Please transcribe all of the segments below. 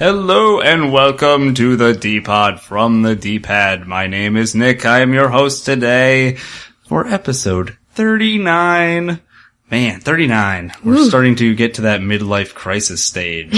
Hello and welcome to the DPod from the DPad. My name is Nick. I am your host today for episode 39. Man, 39. We're starting to get to that midlife crisis stage.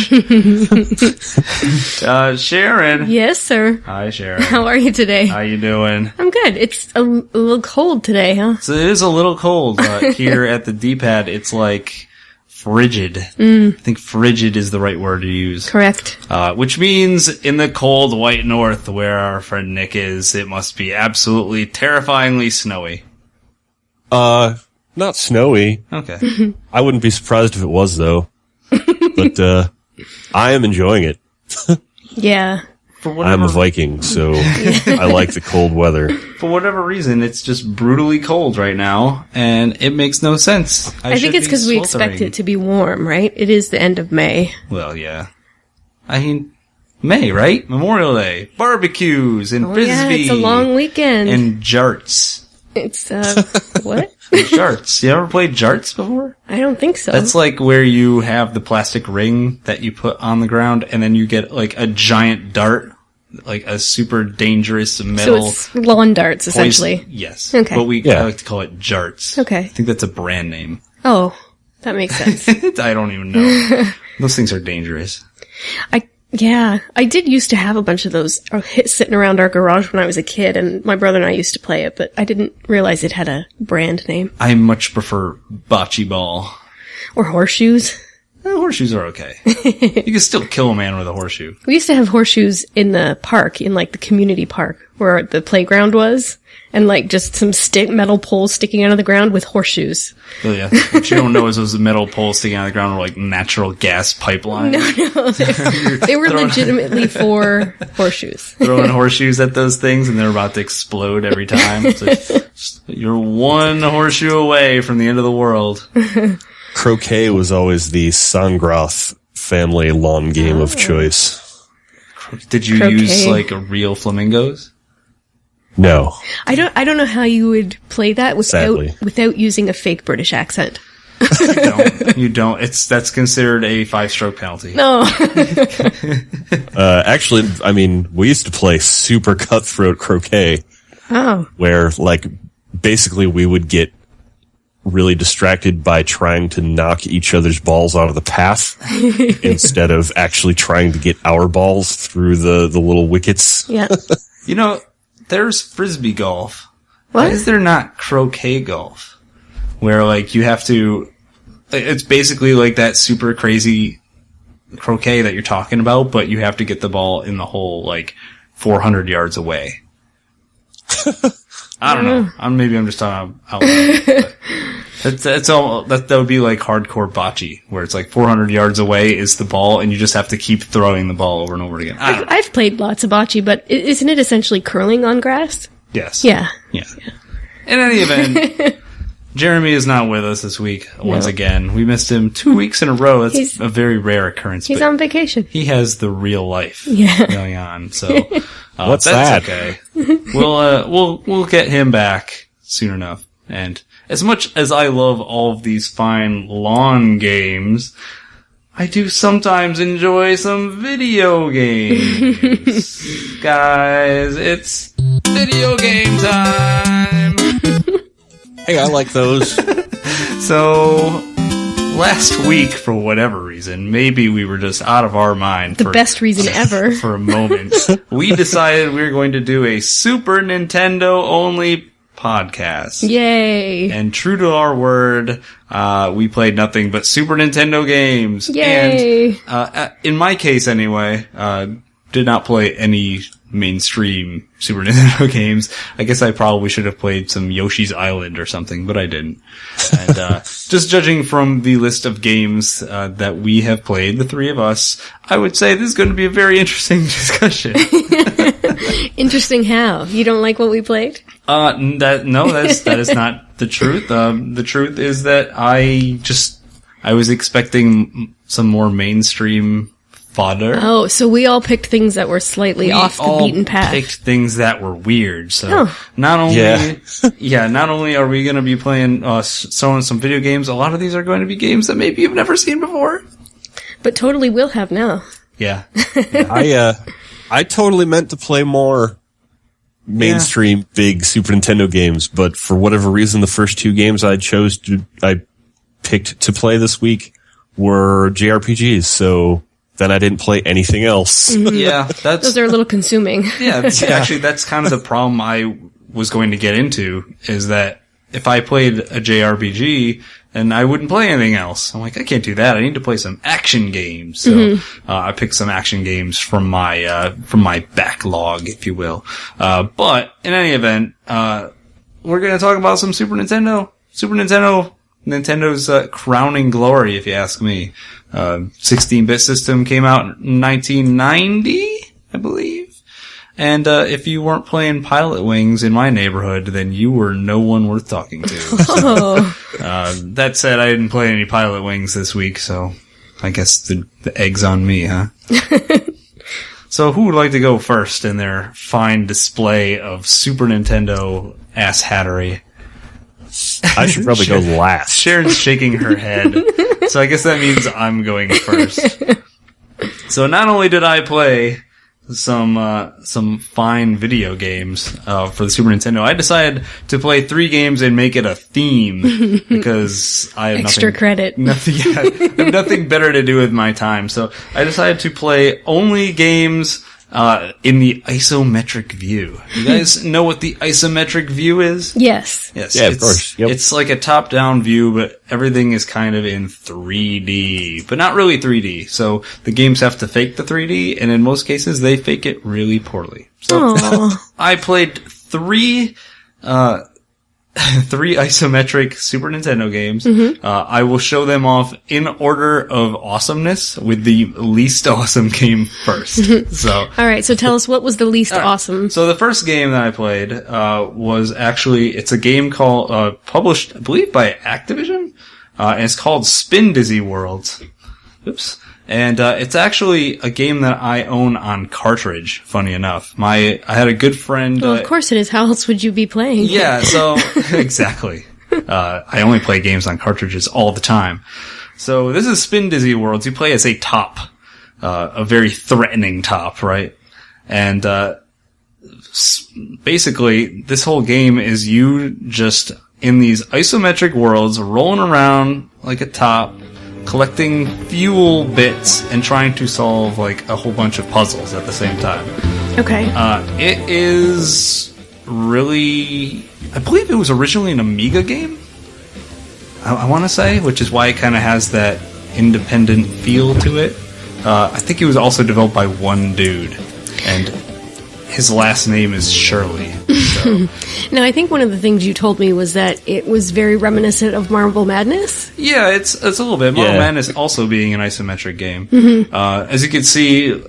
Sharon. Yes, sir. Hi, Sharon. How are you today? How you doing? I'm good. It's a little cold today, huh? So it is a little cold here at the DPad. It's like frigid. I think frigid is the right word to use. Correct. Which means in the cold white north where our friend Nick is, it must be absolutely terrifyingly snowy. Not snowy. Okay. I wouldn't be surprised if it was, though. But, I am enjoying it. Yeah. I'm a Viking, so I like the cold weather. For whatever reason, it's just brutally cold right now, and it makes no sense. I think it's because we expect it to be warm, right? It is the end of May. Well, yeah. I mean, May, right? Memorial Day. Barbecues and frisbee. Yeah, it's a long weekend. And jarts. It's, what? Jarts. You ever played jarts before? I don't think so. That's like where you have the plastic ring that you put on the ground, and then you get like a giant dart, like a super dangerous metal. So it's lawn darts, essentially. Yes. Okay. But I like to call it jarts. Okay. I think that's a brand name. Oh, that makes sense. I don't even know. Those things are dangerous. I did used to have a bunch of those sitting around our garage when I was a kid, and my brother and I used to play it, but I didn't realize it had a brand name. I much prefer bocce ball. Or horseshoes. Horseshoes are okay. You can still kill a man with a horseshoe. We used to have horseshoes in the park, in like the community park, where the playground was, and like just some metal poles sticking out of the ground with horseshoes. Oh yeah. What you don't know is those metal poles sticking out of the ground were like natural gas pipelines. No, they were legitimately for horseshoes. Throwing horseshoes at those things and they're about to explode every time. It's like, you're one horseshoe away from the end of the world. Croquet was always the Sangroth family lawn game of choice. Did you use like real flamingos? No. I don't know how you would play that without using a fake British accent. You don't. That's considered a 5-stroke penalty. No. Actually, I mean, we used to play super cutthroat croquet. Oh. Where, like, basically we would get really distracted by trying to knock each other's balls out of the path instead of actually trying to get our balls through the little wickets. Yeah. You know, there's frisbee golf. What? Why is there not croquet golf? Where, like, you have to... It's basically like that super crazy croquet that you're talking about, but you have to get the ball in the hole, like, 400 yards away. I don't know. Maybe I'm just talking out loud. That would be like hardcore bocce, where it's like 400 yards away is the ball, and you just have to keep throwing the ball over and over again. I've played lots of bocce, but isn't it essentially curling on grass? Yes. Yeah. In any event, Jeremy is not with us this week once again. We missed him 2 weeks in a row. That's a very rare occurrence. He's on vacation. He has the real life going on, so what's that's that? Okay. We'll get him back soon enough. And as much as I love all of these fine lawn games, I do sometimes enjoy some video games. Guys, it's video game time! Hey, I like those. So, last week, for whatever reason, maybe we were just out of our mind. The best reason ever. For a moment. We decided we were going to do a Super Nintendo only podcast. Yay. And true to our word, we played nothing but Super Nintendo games. Yay. And, in my case anyway, did not play any mainstream Super Nintendo games. I guess I probably should have played some Yoshi's Island or something, but I didn't. And, just judging from the list of games, that we have played, the three of us, I would say this is going to be a very interesting discussion. Interesting how? You don't like what we played? That is not the truth. The truth is that I was expecting some more mainstream fodder. Oh, so we all picked things that were slightly off the beaten path. We all picked things that were weird. So not only are we going to be playing some video games, a lot of these are going to be games that maybe you've never seen before. But totally will have now. Yeah. I totally meant to play more mainstream big Super Nintendo games, but for whatever reason, the first 2 games I picked to play this week were JRPGs, so then I didn't play anything else. Yeah, those are a little consuming. Yeah, actually, that's kind of the problem I was going to get into, is that if I played a JRPG, then I wouldn't play anything else. I'm like, I can't do that. I need to play some action games. So I picked some action games from my backlog, if you will. But in any event, we're going to talk about some Super Nintendo. Nintendo's crowning glory, if you ask me. 16-bit system came out in 1990, I believe. And if you weren't playing Pilot Wings in my neighborhood, then you were no one worth talking to. So, that said, I didn't play any Pilot Wings this week, so I guess the egg's on me, huh? So who would like to go first in their fine display of Super Nintendo ass-hattery? I should probably go last. Sharon's shaking her head, so I guess that means I'm going first. So not only did I play some fine video games for the Super Nintendo, I decided to play 3 games and make it a theme because I have extra credit. I have nothing better to do with my time. So I decided to play only games in the isometric view. You guys know what the isometric view is? Yes. Yes. Yeah, of course. Yep. It's like a top-down view, but everything is kind of in 3D, but not really 3D. So the games have to fake the 3D, and in most cases, they fake it really poorly. So I played 3 isometric Super Nintendo games. I will show them off in order of awesomeness, with the least awesome game first. So, all right. So tell us, what was the least awesome? So the first game that I played was actually, it's a game called published, I believe, by Activision, and it's called Spin Dizzy Worlds. Oops. And it's actually a game that I own on cartridge, funny enough. I had a good friend... Well, of course it is. How else would you be playing? Yeah, so... exactly. I only play games on cartridges all the time. So this is Spin Dizzy Worlds. You play as a top. A very threatening top, right? And basically, this whole game is you just in these isometric worlds rolling around like a top, collecting fuel bits and trying to solve like a whole bunch of puzzles at the same time. Okay. It is really, I believe it was originally an Amiga game, I want to say, which is why it kind of has that independent feel to it. I think it was also developed by one dude, and his last name is Shirley. So. Now, I think one of the things you told me was that it was very reminiscent of Marble Madness. Yeah, it's a little bit. Marble Madness also being an isometric game. As you can see,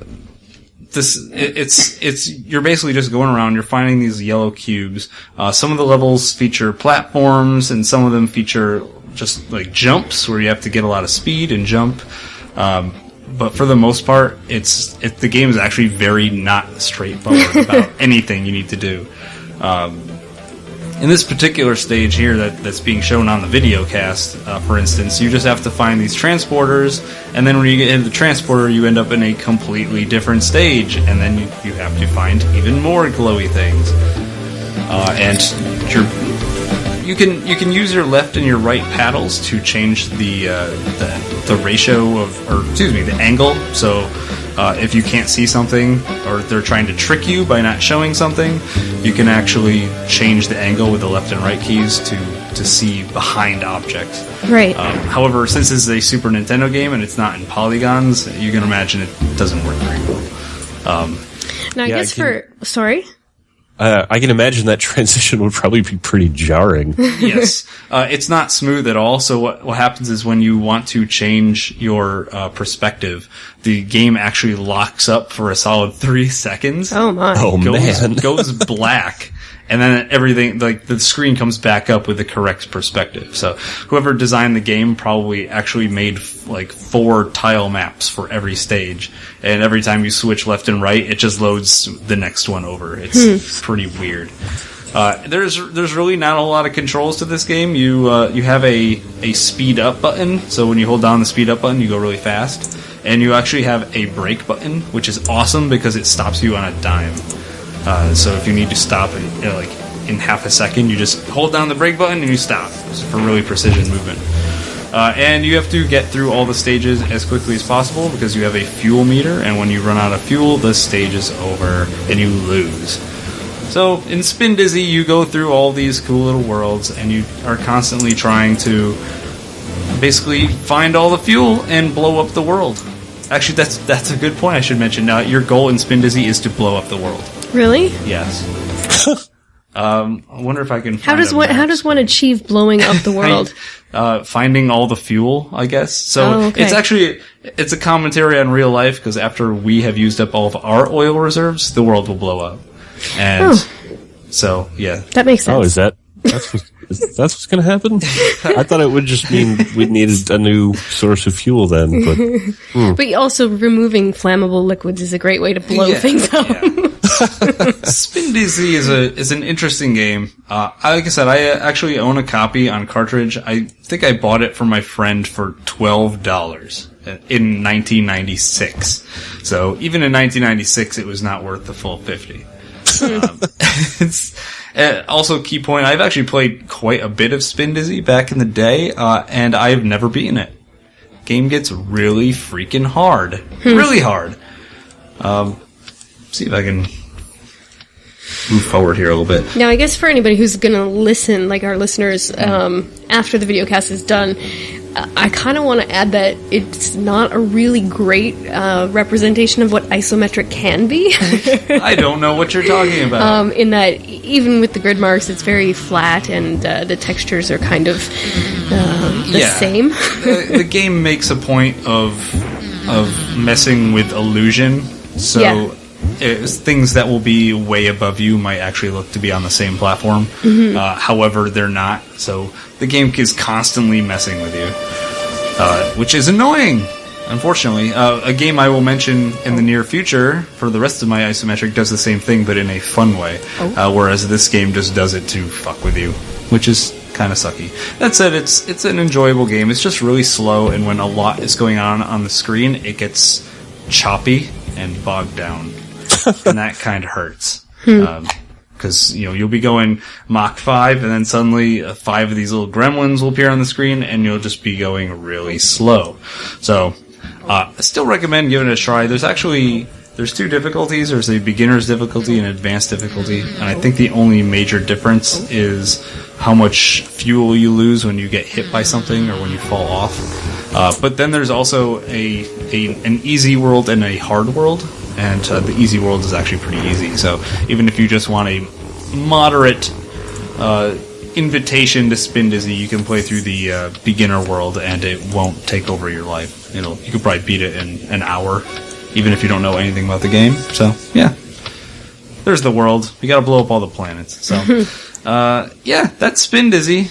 it's you're basically just going around. You're finding these yellow cubes. Some of the levels feature platforms, and some of them feature just like jumps where you have to get a lot of speed and jump. But for the most part, the game is actually very not straightforward about anything you need to do. In this particular stage here that's being shown on the VideoCast, for instance, you just have to find these transporters, and then when you get into the transporter, you end up in a completely different stage, and then you have to find even more glowy things. And you can use your left and your right paddles to change the ratio the angle. So if you can't see something, or they're trying to trick you by not showing something, you can actually change the angle with the left and right keys to see behind objects. Right. However, since this is a Super Nintendo game and it's not in polygons, you can imagine it doesn't work very well. Now, I guess sorry? I can imagine that transition would probably be pretty jarring. Yes. It's not smooth at all, so what happens is when you want to change your perspective, the game actually locks up for a solid 3 seconds. Oh my. Oh man. Goes black, and then everything, like the screen comes back up with the correct perspective. So whoever designed the game probably actually made like 4 tile maps for every stage, and every time you switch left and right, it just loads the next one over. It's pretty weird. There's really not a lot of controls to this game. You have a speed up button, so when you hold down the speed up button, you go really fast. and you actually have a brake button, which is awesome because it stops you on a dime. So if you need to stop in half a second, you just hold down the brake button and you stop. It's for really precision movement. And you have to get through all the stages as quickly as possible because you have a fuel meter, and when you run out of fuel, the stage is over and you lose. So in Spin Dizzy, you go through all these cool little worlds, and you are constantly trying to basically find all the fuel and blow up the world. Actually, that's a good point I should mention. Your goal in Spin Dizzy is to blow up the world. Really? Yes. I wonder if I can find How does one achieve blowing up the world? Finding all the fuel, I guess. So it's a commentary on real life, because after we have used up all of our oil reserves, the world will blow up. And so, yeah. That makes sense. Oh, that's what's going to happen? I thought it would just mean we needed a new source of fuel then. But, but also removing flammable liquids is a great way to blow things up. Yeah. Spin Dizzy is an interesting game. Like I said, I actually own a copy on cartridge. I think I bought it for my friend for $12 in 1996. So even in 1996, it was not worth the full $50. It's also, key point, I've actually played quite a bit of Spin Dizzy back in the day, and I've never beaten it. Game gets really freaking hard. Really hard. See if I can move forward here a little bit. Now, I guess for anybody who's going to listen, like our listeners, after the videocast is done, I kind of want to add that it's not a really great representation of what isometric can be. I don't know what you're talking about. In that, even with the grid marks, it's very flat, and the textures are kind of the same. The game makes a point of messing with illusion, so things that will be way above you might actually look to be on the same platform. However, they're not. So the game is constantly messing with you, which is annoying, unfortunately. A game I will mention in the near future for the rest of my isometric does the same thing, but in a fun way. Whereas this game just does it to fuck with you, which is kind of sucky. That said, it's an enjoyable game. It's just really slow, and when a lot is going on the screen, it gets choppy and bogged down. And that kind of hurts. Because, you'll be going Mach 5, and then suddenly 5 of these little gremlins will appear on the screen, and you'll just be going really slow. So, I still recommend giving it a try. There's 2 difficulties. There's a beginner's difficulty and advanced difficulty. And I think the only major difference is how much fuel you lose when you get hit by something or when you fall off. But then there's also an easy world and a hard world. And the easy world is actually pretty easy. So even if you just want a moderate invitation to Spin Dizzy, you can play through the beginner world, and it won't take over your life. You could probably beat it in an hour, even if you don't know anything about the game. So yeah, there's the world. You got to blow up all the planets. So that's Spin Dizzy.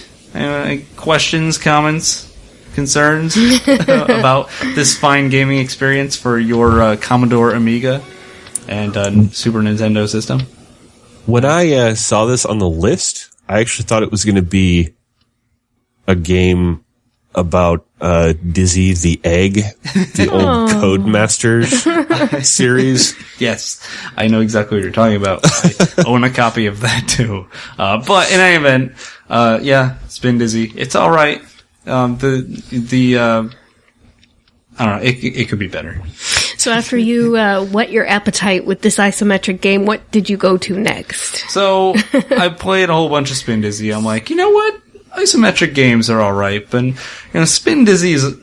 Questions, comments, concerns about this fine gaming experience for your Commodore Amiga and Super Nintendo system? When I saw this on the list, I actually thought it was going to be a game about Dizzy the Egg, the old Codemasters series. Yes, I know exactly what you're talking about. I own a copy of that too. But in any event, Spin Dizzy, it's all right. I don't know, it could be better. So after you whet your appetite with this isometric game, what did you go to next? So I played a whole bunch of Spin Dizzy. I'm like, you know what? Isometric games are alright, but Spin Dizzy is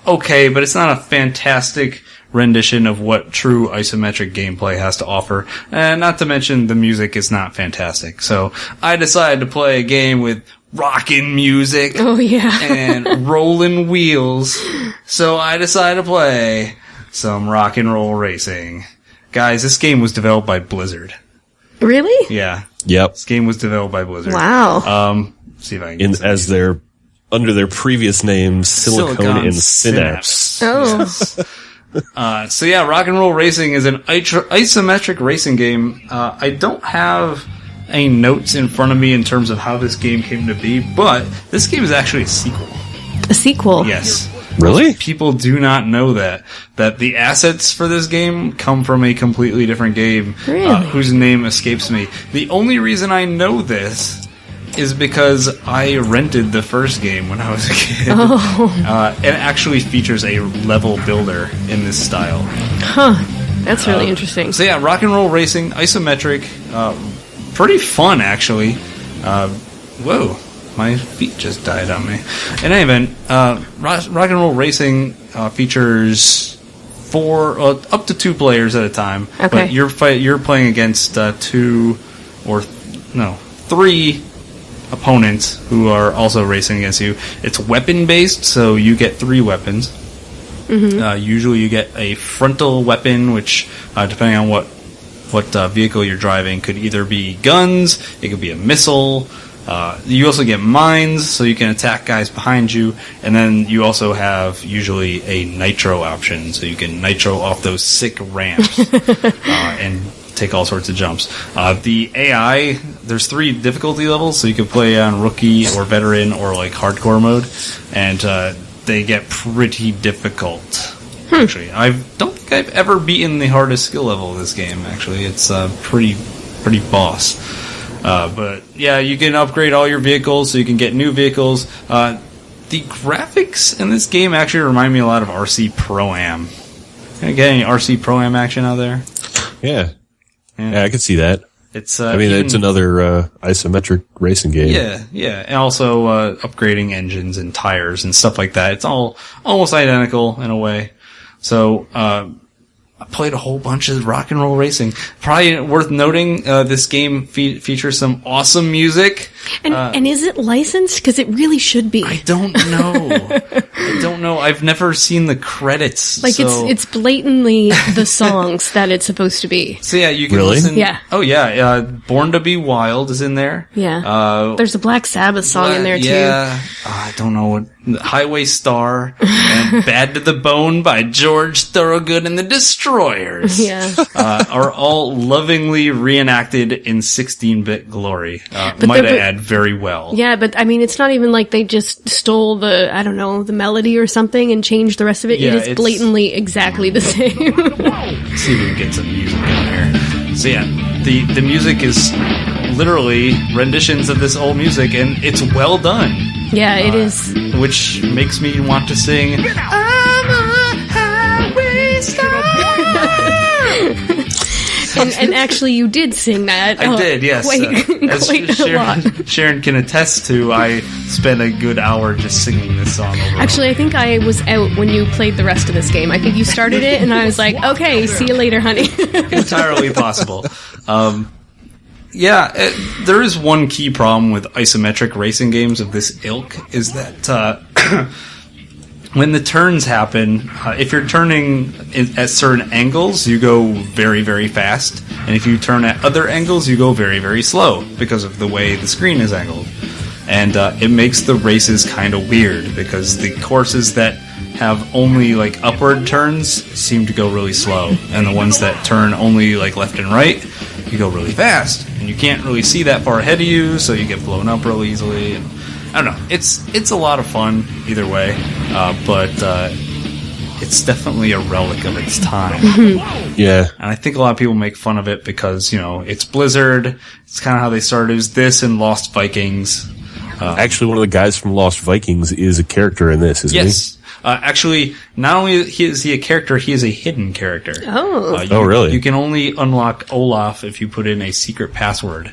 okay, but it's not a fantastic rendition of what true isometric gameplay has to offer. And not to mention the music is not fantastic. So I decided to play a game with rockin' music and rolling wheels. So I decided to play some rock and roll racing. Guys, this game was developed by Blizzard. Really? Yeah. Yep. This game was developed by Blizzard. Wow. See if I can get under their previous names, Silicon and Synapse. Oh. Yes. So yeah, Rock and Roll Racing is an isometric racing game. I don't have any notes in front of me in terms of how this game came to be, but this game is actually a sequel. A sequel? Yes. Really? People do not know that the assets for this game come from a completely different game, Really? Whose name escapes me. The only reason I know this is because I rented the first game when I was a kid. Oh. It actually features a level builder in this style. Huh. That's really interesting. So yeah, rock and roll racing, isometric, pretty fun actually. Whoa, my feet just died on me. In any event, rock and roll racing features up to 2 players at a time. Okay. But you're playing against 2 or 3 opponents who are also racing against you. It's weapon based, so you get 3 weapons. Mm-hmm. Usually you get a frontal weapon, which depending on what vehicle you're driving, could either be guns, it could be a missile. You also get mines, so you can attack guys behind you, and then you also have usually a nitro option, so you can nitro off those sick ramps and take all sorts of jumps. The AI, there's 3 difficulty levels, so you can play on rookie or veteran or like hardcore mode, and they get pretty difficult. Actually, I don't think I've ever beaten the hardest skill level of this game. Actually, it's pretty boss. But yeah, you can upgrade all your vehicles, so you can get new vehicles. The graphics in this game actually remind me a lot of RC Pro-Am. Can I get any RC Pro-Am action out there? Yeah, I can see that. It's it's another isometric racing game. Yeah, and also upgrading engines and tires and stuff like that. It's all almost identical in a way. So I played a whole bunch of rock and roll racing. Probably worth noting, this game features some awesome music. And is it licensed? Because it really should be. I don't know. I've never seen the credits. Like, it's blatantly the songs that it's supposed to be. So yeah, you can Really? listen. Yeah. Oh yeah, Born to Be Wild is in there. Yeah. There's a Black Sabbath song in there too. Yeah. I don't know what. Highway Star and Bad to the Bone by George Thorogood and the Destroyers. Yeah. Are all lovingly reenacted in 16-bit glory. Might I add, very well. Yeah, but I mean, it's not even like they just stole the melody or something and changed the rest of it. Yeah, it is blatantly exactly the same. Let's see if we can get some music in here. So yeah, the music is literally renditions of this old music, and it's well done. Yeah, it is. Which makes me want to sing, I'm a highway star. and actually, you did sing that. I did, yes. Quite a lot. Sharon can attest to, I spent a good hour just singing this song over. Actually, I think I was out when you played the rest of this game. I think you started it, and I was like, okay, see you later, honey. Entirely possible. Yeah, there is one key problem with isometric racing games of this ilk, is that when the turns happen, if you're turning at certain angles, you go very, very fast, and if you turn at other angles, you go very, very slow, because of the way the screen is angled. And it makes the races kind of weird, because the courses that have only like upward turns seem to go really slow, and the ones that turn only like left and right, you go really fast, and you can't really see that far ahead of you, so you get blown up real easily. And I don't know. It's a lot of fun either way, but it's definitely a relic of its time. Yeah, and I think a lot of people make fun of it because it's Blizzard. It's kind of how they started. It was this and Lost Vikings. Actually, one of the guys from Lost Vikings is a character in this, isn't he? Yes. Actually, not only is he a character, he is a hidden character. Oh. Really? You can only unlock Olaf if you put in a secret password.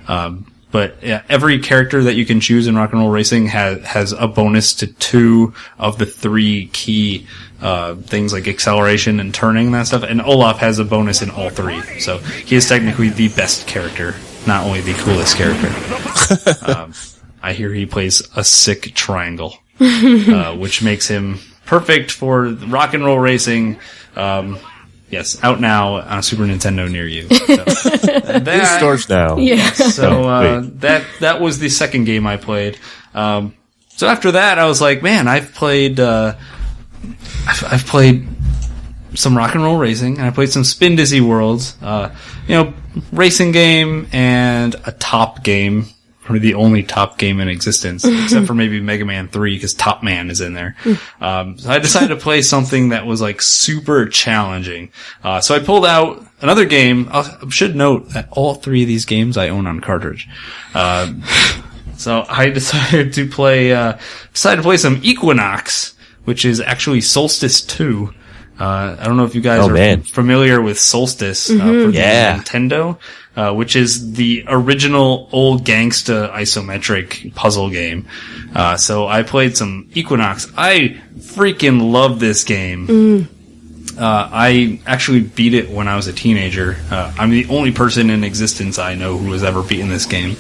But yeah, every character that you can choose in Rock and Roll Racing has a bonus to 2 of the 3 key things like acceleration and turning and that stuff. And Olaf has a bonus in all 3. So he is technically the best character, not only the coolest character. I hear he plays a sick triangle. Which makes him perfect for Rock and Roll Racing. Yes, out now on a Super Nintendo near you. So, in stores now. Yeah. So that was the second game I played. So after that, I was like, man, I've played some Rock and Roll Racing, and I played some Spin Dizzy Worlds. Racing game and a top game probably the only top game in existence, except for maybe Mega Man 3, because Top Man is in there. So I decided to play something that was like super challenging. So I pulled out another game. I should note that all 3 of these games I own on cartridge. So I decided to play some Equinox, which is actually Solstice 2. I don't know if you guys are familiar with Solstice for the Nintendo, which is the original old gangsta isometric puzzle game. So I played some Equinox. I freaking love this game. I actually beat it when I was a teenager. I'm the only person in existence I know who has ever beaten this game.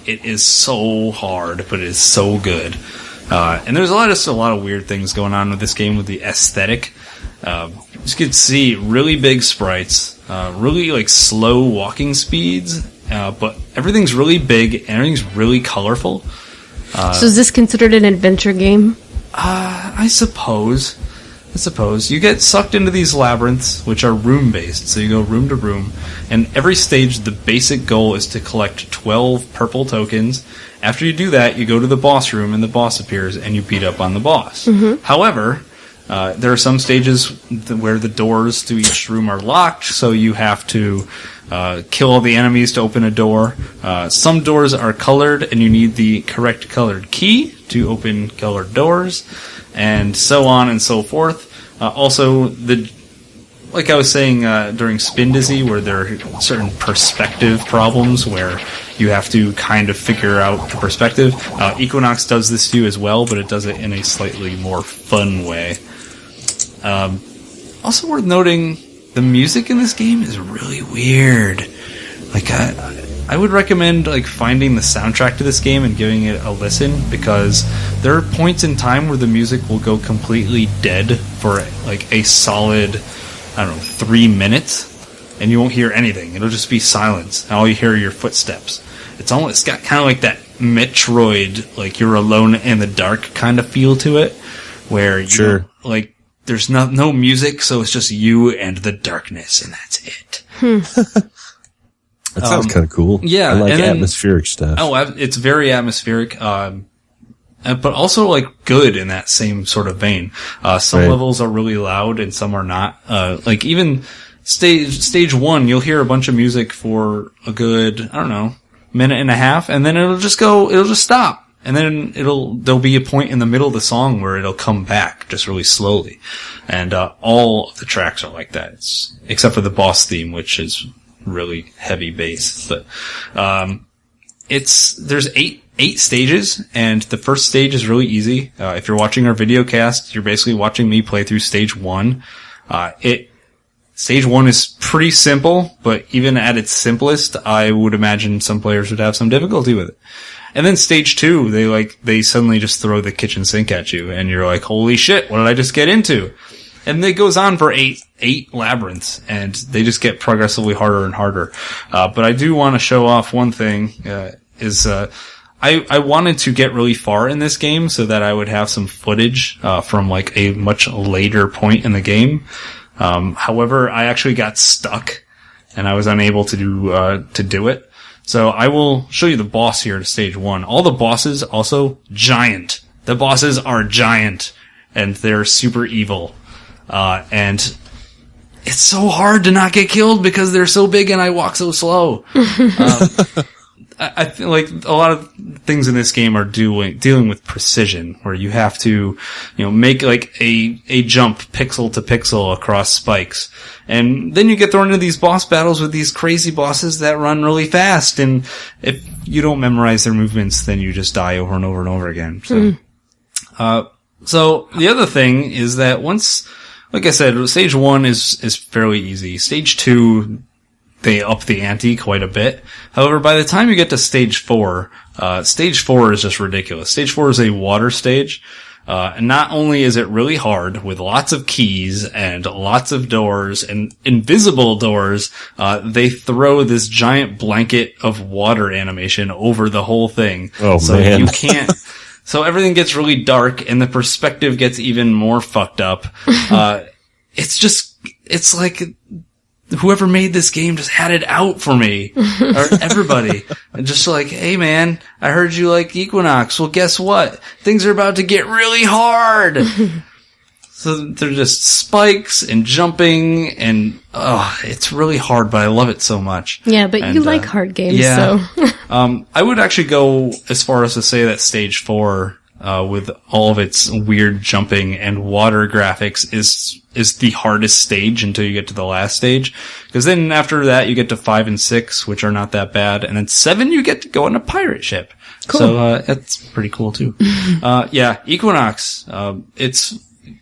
It is so hard, but it is so good. And there's a lot of weird things going on with this game with the aesthetic. You can see really big sprites, really like slow walking speeds, but everything's really big and everything's really colorful. So is this considered an adventure game? I suppose. You get sucked into these labyrinths, which are room-based, so you go room to room, and every stage the basic goal is to collect 12 purple tokens. After you do that, you go to the boss room, and the boss appears, and you beat up on the boss. However, there are some stages where the doors to each room are locked, so you have to kill all the enemies to open a door. Some doors are colored, and you need the correct colored key to open colored doors, and so on and so forth. Also, like I was saying during Spin Dizzy, where there are certain perspective problems where you have to kind of figure out the perspective. Equinox does this too as well, but it does it in a slightly more fun way. Also worth noting, the music in this game is really weird. Like, I would recommend like finding the soundtrack to this game and giving it a listen, because there are points in time where the music will go completely dead for like a solid, 3 minutes, and you won't hear anything. It'll just be silence, and all you hear are your footsteps. It's got kind of like that Metroid, like you're alone in the dark kind of feel to it, where you like there's no music, so it's just you and the darkness, and that's it. That sounds kind of cool. Yeah, I like atmospheric stuff. Oh, it's very atmospheric, but also like good in that same sort of vein. Some levels are really loud and some are not. Like even stage 1, you'll hear a bunch of music for a good, minute and a half, and then it'll just stop. And then there'll be a point in the middle of the song where it'll come back just really slowly. And, all of the tracks are like that. Except for the boss theme, which is really heavy bass. But, there's eight stages, and the first stage is really easy. If you're watching our videocast, you're basically watching me play through stage 1. Stage 1 is pretty simple, but even at its simplest, I would imagine some players would have some difficulty with it. And then stage 2, they suddenly just throw the kitchen sink at you, and you're like, holy shit, what did I just get into? And it goes on for eight labyrinths, and they just get progressively harder and harder. But I do want to show off one thing, I wanted to get really far in this game so that I would have some footage, from like a much later point in the game. However, I actually got stuck, and I was unable to do it. So I will show you the boss here to stage 1. All the bosses also giant. The bosses are giant, and they're super evil. And it's so hard to not get killed because they're so big and I walk so slow. I feel like a lot of things in this game are dealing with precision, where you have to, make like a jump pixel to pixel across spikes. And then you get thrown into these boss battles with these crazy bosses that run really fast. And if you don't memorize their movements, then you just die over and over and over again. So, so the other thing is that once, like I said, stage 1 is fairly easy. Stage 2, they up the ante quite a bit. However, by the time you get to stage 4 is just ridiculous. Stage 4 is a water stage. And not only is it really hard with lots of keys and lots of doors and invisible doors, they throw this giant blanket of water animation over the whole thing. Oh, so man. You can't, so everything gets really dark and the perspective gets even more fucked up. It's like whoever made this game just had it out for me. Or everybody. And just like, hey man, I heard you like Equinox. Well, guess what? Things are about to get really hard. So they're just spikes and jumping and, it's really hard, but I love it so much. Yeah, but you like hard games, so. I would actually go as far as to say that stage 4, with all of its weird jumping and water graphics is the hardest stage until you get to the last stage. Because then after that you get to 5 and 6, which are not that bad. And then 7 you get to go on a pirate ship. Cool. So, that's pretty cool too. Yeah, Equinox,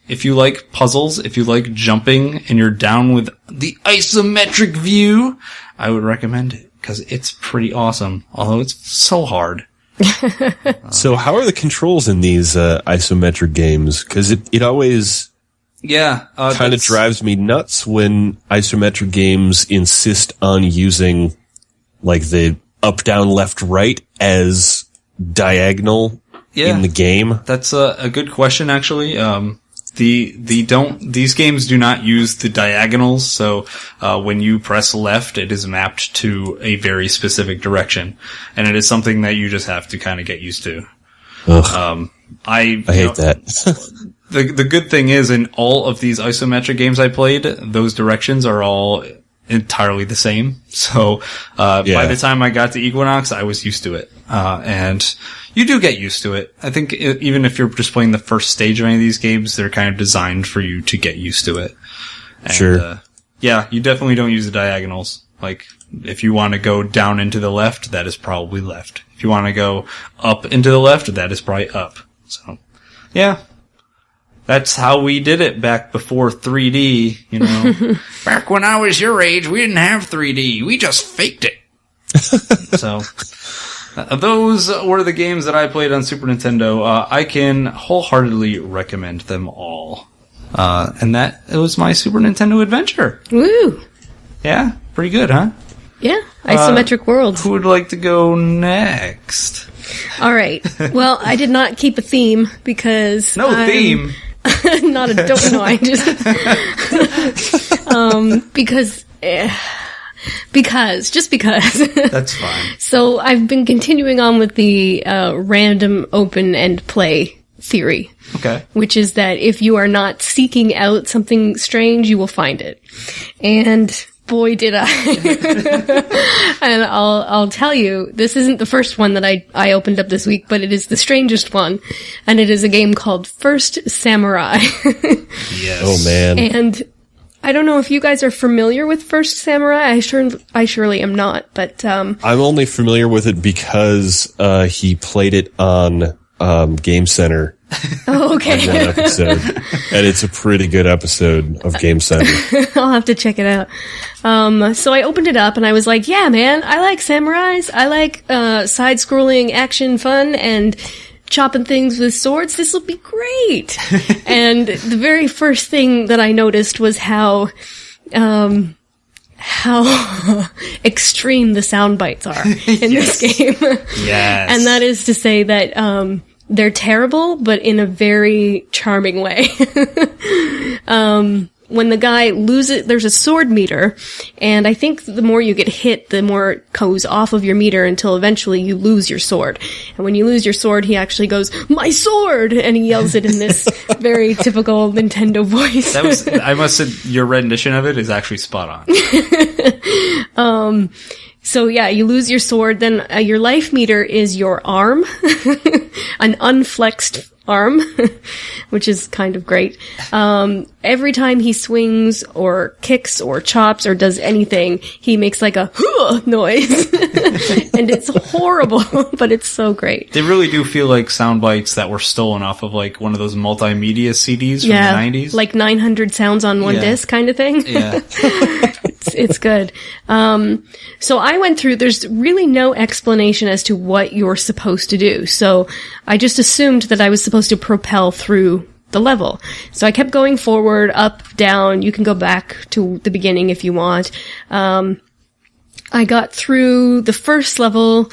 if you like puzzles, if you like jumping, and you're down with the isometric view, I would recommend it, because it's pretty awesome, although it's so hard. So how are the controls in these isometric games? Because it always kind of drives me nuts when isometric games insist on using like the up, down, left, right as diagonal in the game. That's a good question, actually. These games do not use the diagonals, so when you press left, it is mapped to a very specific direction, and it is something that you just have to kind of get used to. I hate that. The good thing is, in all of these isometric games I played, those directions are all entirely the same. So by the time I got to Equinox, I was used to it, and you do get used to it. I think even if you're just playing the first stage of any of these games, they're kind of designed for you to get used to it. And, sure. Yeah, you definitely don't use the diagonals. Like, if you want to go down into the left, that is probably left. If you want to go up into the left, that is probably up. So, yeah. That's how we did it back before 3D, you know. Back when I was your age, we didn't have 3D. We just faked it. So, those were the games that I played on Super Nintendo. I can wholeheartedly recommend them all. And it was my Super Nintendo adventure. Woo! Yeah, pretty good, huh? Yeah, isometric world. Who would like to go next? All right. Well, I did not keep a theme because theme. Not a don't know. I just because. That's fine. So I've been continuing on with the random open end play theory. Okay. Which is that if you are not seeking out something strange, you will find it. And boy, did I. And I'll tell you, this isn't the first one that I opened up this week, but it is the strangest one. And it is a game called First Samurai. Yes. Oh, man. And I don't know if you guys are familiar with First Samurai. I surely am not, but I'm only familiar with it because he played it on Game Center. Oh, okay. On one episode, and it's a pretty good episode of Game Center. I'll have to check it out. So I opened it up and I was like, yeah, man, I like samurais. I like side-scrolling action fun and chopping things with swords. This will be great. And the very first thing that I noticed was how extreme the sound bites are in this game. Yes. And that is to say that they're terrible, but in a very charming way. When the guy loses, there's a sword meter, and I think the more you get hit, the more it goes off of your meter until eventually you lose your sword. And when you lose your sword, he actually goes, "My sword!" And he yells it in this very typical Nintendo voice. I must say, your rendition of it is actually spot on. So yeah, you lose your sword, then your life meter is your arm, an unflexed arm, which is kind of great. Every time he swings or kicks or chops or does anything, he makes like a noise. And it's horrible, but it's so great. They really do feel like sound bites that were stolen off of like one of those multimedia CDs from the 90s. Like 900 sounds on one disc kind of thing. Yeah. It's good. So I went through, there's really no explanation as to what you're supposed to do. So I just assumed that I was supposed to propel through the level. So I kept going forward, up, down. You can go back to the beginning if you want. I got through the first level,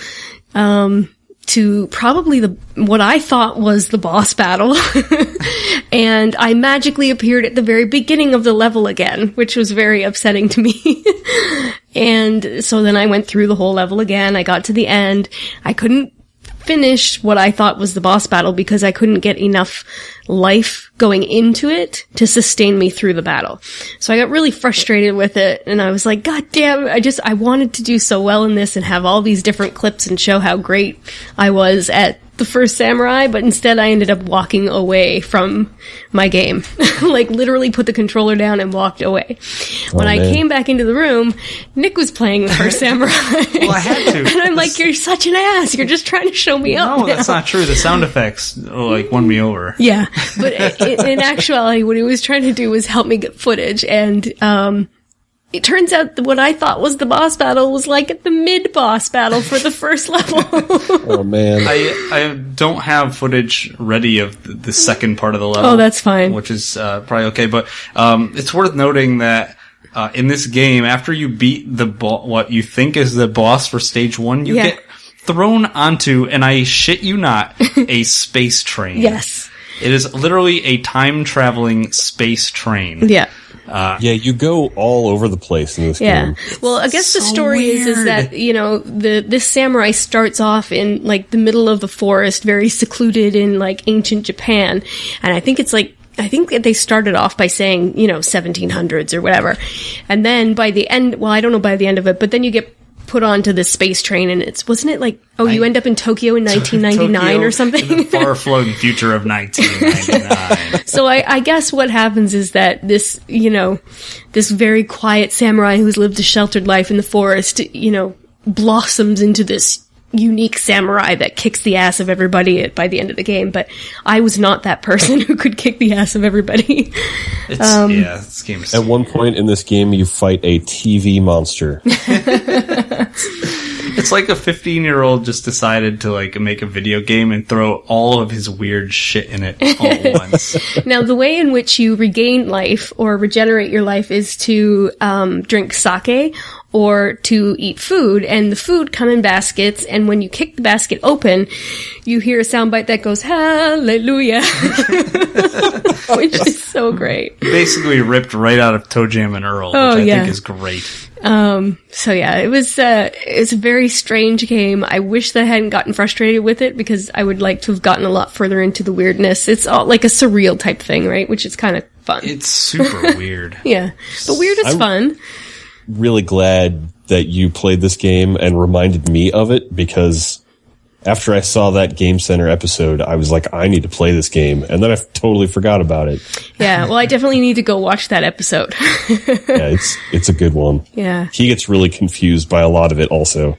to probably what I thought was the boss battle. And I magically appeared at the very beginning of the level again, which was very upsetting to me. And so then I went through the whole level again. I got to the end. I couldn't finish what I thought was the boss battle because I couldn't get enough life going into it to sustain me through the battle. So I got really frustrated with it, and I was like, God damn, I wanted to do so well in this and have all these different clips and show how great I was at the first samurai, but instead I ended up walking away from my game. Like, literally put the controller down and walked away. When I came back into the room, Nick was playing the first samurai. Well, I had to. And I'm like, you're such an ass. You're just trying to show me up. No, that's not true. The sound effects, like, won me over. Yeah. But in actuality, what he was trying to do was help me get footage. And, it turns out that what I thought was the boss battle was like the mid-boss battle for the first level. Oh, man. I don't have footage ready of the second part of the level. Oh, that's fine. Which is probably okay. But it's worth noting that in this game, after you beat what you think is the boss for stage 1, you get thrown onto, and I shit you not, a space train. Yes. It is literally a time-traveling space train. Yeah. Yeah, you go all over the place in this game. Well, I guess the story is that, you know, this samurai starts off in, like, the middle of the forest, very secluded in, like, ancient Japan. And I think that they started off by saying, you know, 1700s or whatever. And then by the end, well, I don't know by the end of it, but then you get put onto this space train, and wasn't it like, you end up in Tokyo in 1999 Tokyo or something? In the far-flung future of 1999. So I guess what happens is that this, you know, this very quiet samurai who's lived a sheltered life in the forest, you know, blossoms into this unique samurai that kicks the ass of everybody by the end of the game. But I was not that person who could kick the ass of everybody. This game is... At one point in this game, you fight a TV monster. It's like a 15-year-old just decided to, like, make a video game and throw all of his weird shit in it all at once. Now, the way in which you regain life or regenerate your life is to drink sake or to eat food, and the food come in baskets, and when you kick the basket open, you hear a soundbite that goes, hallelujah, which is so great. Basically ripped right out of Toe Jam and Earl, which I think is great. So yeah, it was a very strange game. I wish that I hadn't gotten frustrated with it, because I would like to have gotten a lot further into the weirdness. It's all like a surreal type thing, right? Which is kind of fun. It's super weird. Yeah. But weird is fun. Really glad that you played this game and reminded me of it, because after I saw that Game Center episode, I was like, I need to play this game, and then I totally forgot about it. Yeah, well, I definitely need to go watch that episode. Yeah, it's a good one. Yeah. He gets really confused by a lot of it also.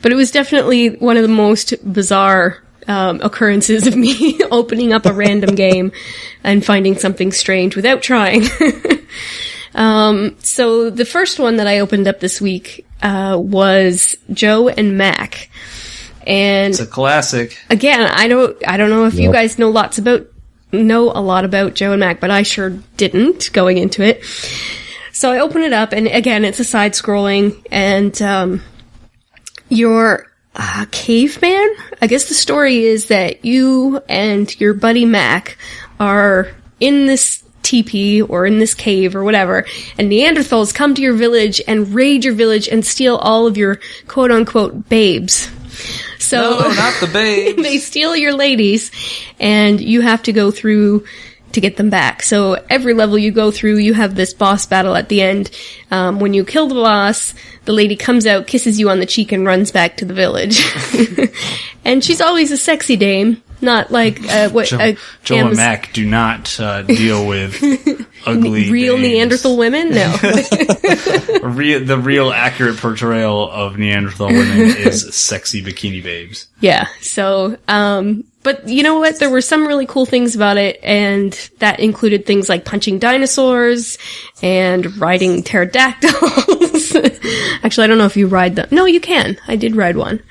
But it was definitely one of the most bizarre occurrences of me opening up a random game and finding something strange without trying. So the first one that I opened up this week was Joe and Mac. And it's a classic. Again, I don't know if you guys know a lot about Joe and Mac, but I sure didn't going into it. So I open it up, and again, it's a side-scrolling, and you're a caveman. I guess the story is that you and your buddy Mac are in this teepee or in this cave or whatever, and Neanderthals come to your village and raid your village and steal all of your quote-unquote babes. So, no, not the babes. They steal your ladies, and you have to go through to get them back. So every level you go through, you have this boss battle at the end. When you kill the boss, the lady comes out, kisses you on the cheek, and runs back to the village. And she's always a sexy dame, not like Joe and Mac do not deal with ugly real babes. Neanderthal women. No, the real accurate portrayal of Neanderthal women is sexy bikini babes. Yeah. So, but you know what? There were some really cool things about it, and that included things like punching dinosaurs and riding pterodactyls. Actually, I don't know if you ride them. No, you can. I did ride one.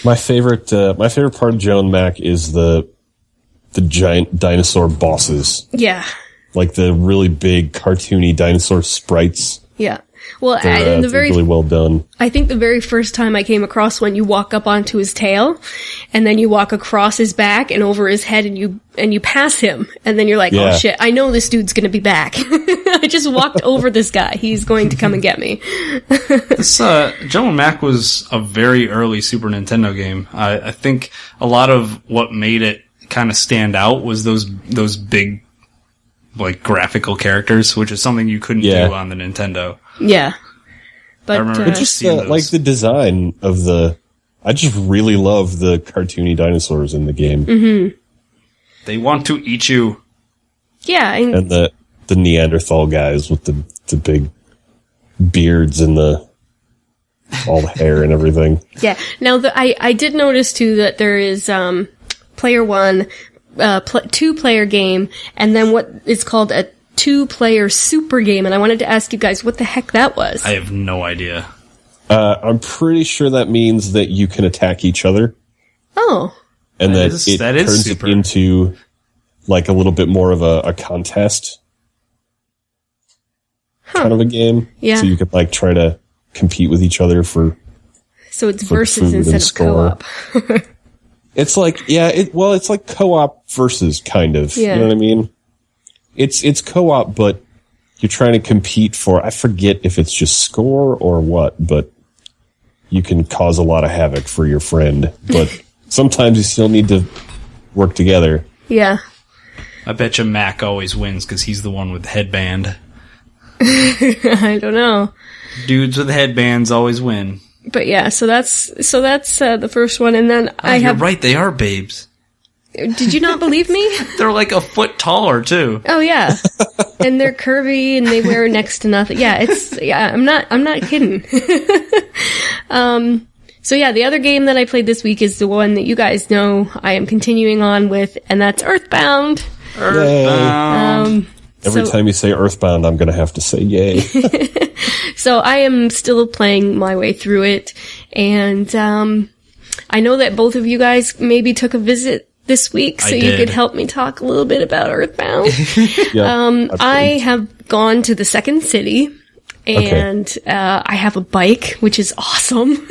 My favorite part of Joe and Mac is the giant dinosaur bosses. Yeah. Like the really big cartoony dinosaur sprites. Yeah. Well, They're really well done. I think the very first time I came across one, you walk up onto his tail, and then you walk across his back and over his head, and you pass him, and then you're like, oh shit, I know this dude's gonna be back. I just walked over this guy. He's going to come and get me. This General Mac was a very early Super Nintendo game. I think a lot of what made it kind of stand out was those big, like, graphical characters, which is something you couldn't do on the Nintendo. Yeah. But I remember just like the design of I just really love the cartoony dinosaurs in the game. Mm-hmm. They want to eat you. Yeah. And the Neanderthal guys with the big beards and all the hair and everything. Yeah. Now, I did notice, too, that there is player one, two-player game, and then what is called a two-player super game, and I wanted to ask you guys what the heck that was. I have no idea. I'm pretty sure that means that you can attack each other. Oh. And that turns it into, like, a little bit more of a contest kind of a game. Yeah. So you could, like, try to compete with each other for... So it's versus instead of co-op. It's like, it's like co-op versus, kind of. Yeah. You know what I mean? It's co-op, but you're trying to compete for, I forget if it's just score or what, but you can cause a lot of havoc for your friend. But sometimes you still need to work together. Yeah. I bet you Mac always wins because he's the one with the headband. I don't know. Dudes with headbands always win. But yeah, so that's the first one, and then You're right, they are babes. Did you not believe me? They're like a foot taller too. Oh yeah, and they're curvy, and they wear next to nothing. Yeah, I'm not kidding. So yeah, the other game that I played this week is the one that you guys know I am continuing on with, and that's Earthbound. Every time you say Earthbound, I'm going to have to say yay. So I am still playing my way through it, and I know that both of you guys maybe took a visit this week, so you could help me talk a little bit about Earthbound. I have gone to the second city, and I have a bike, which is awesome.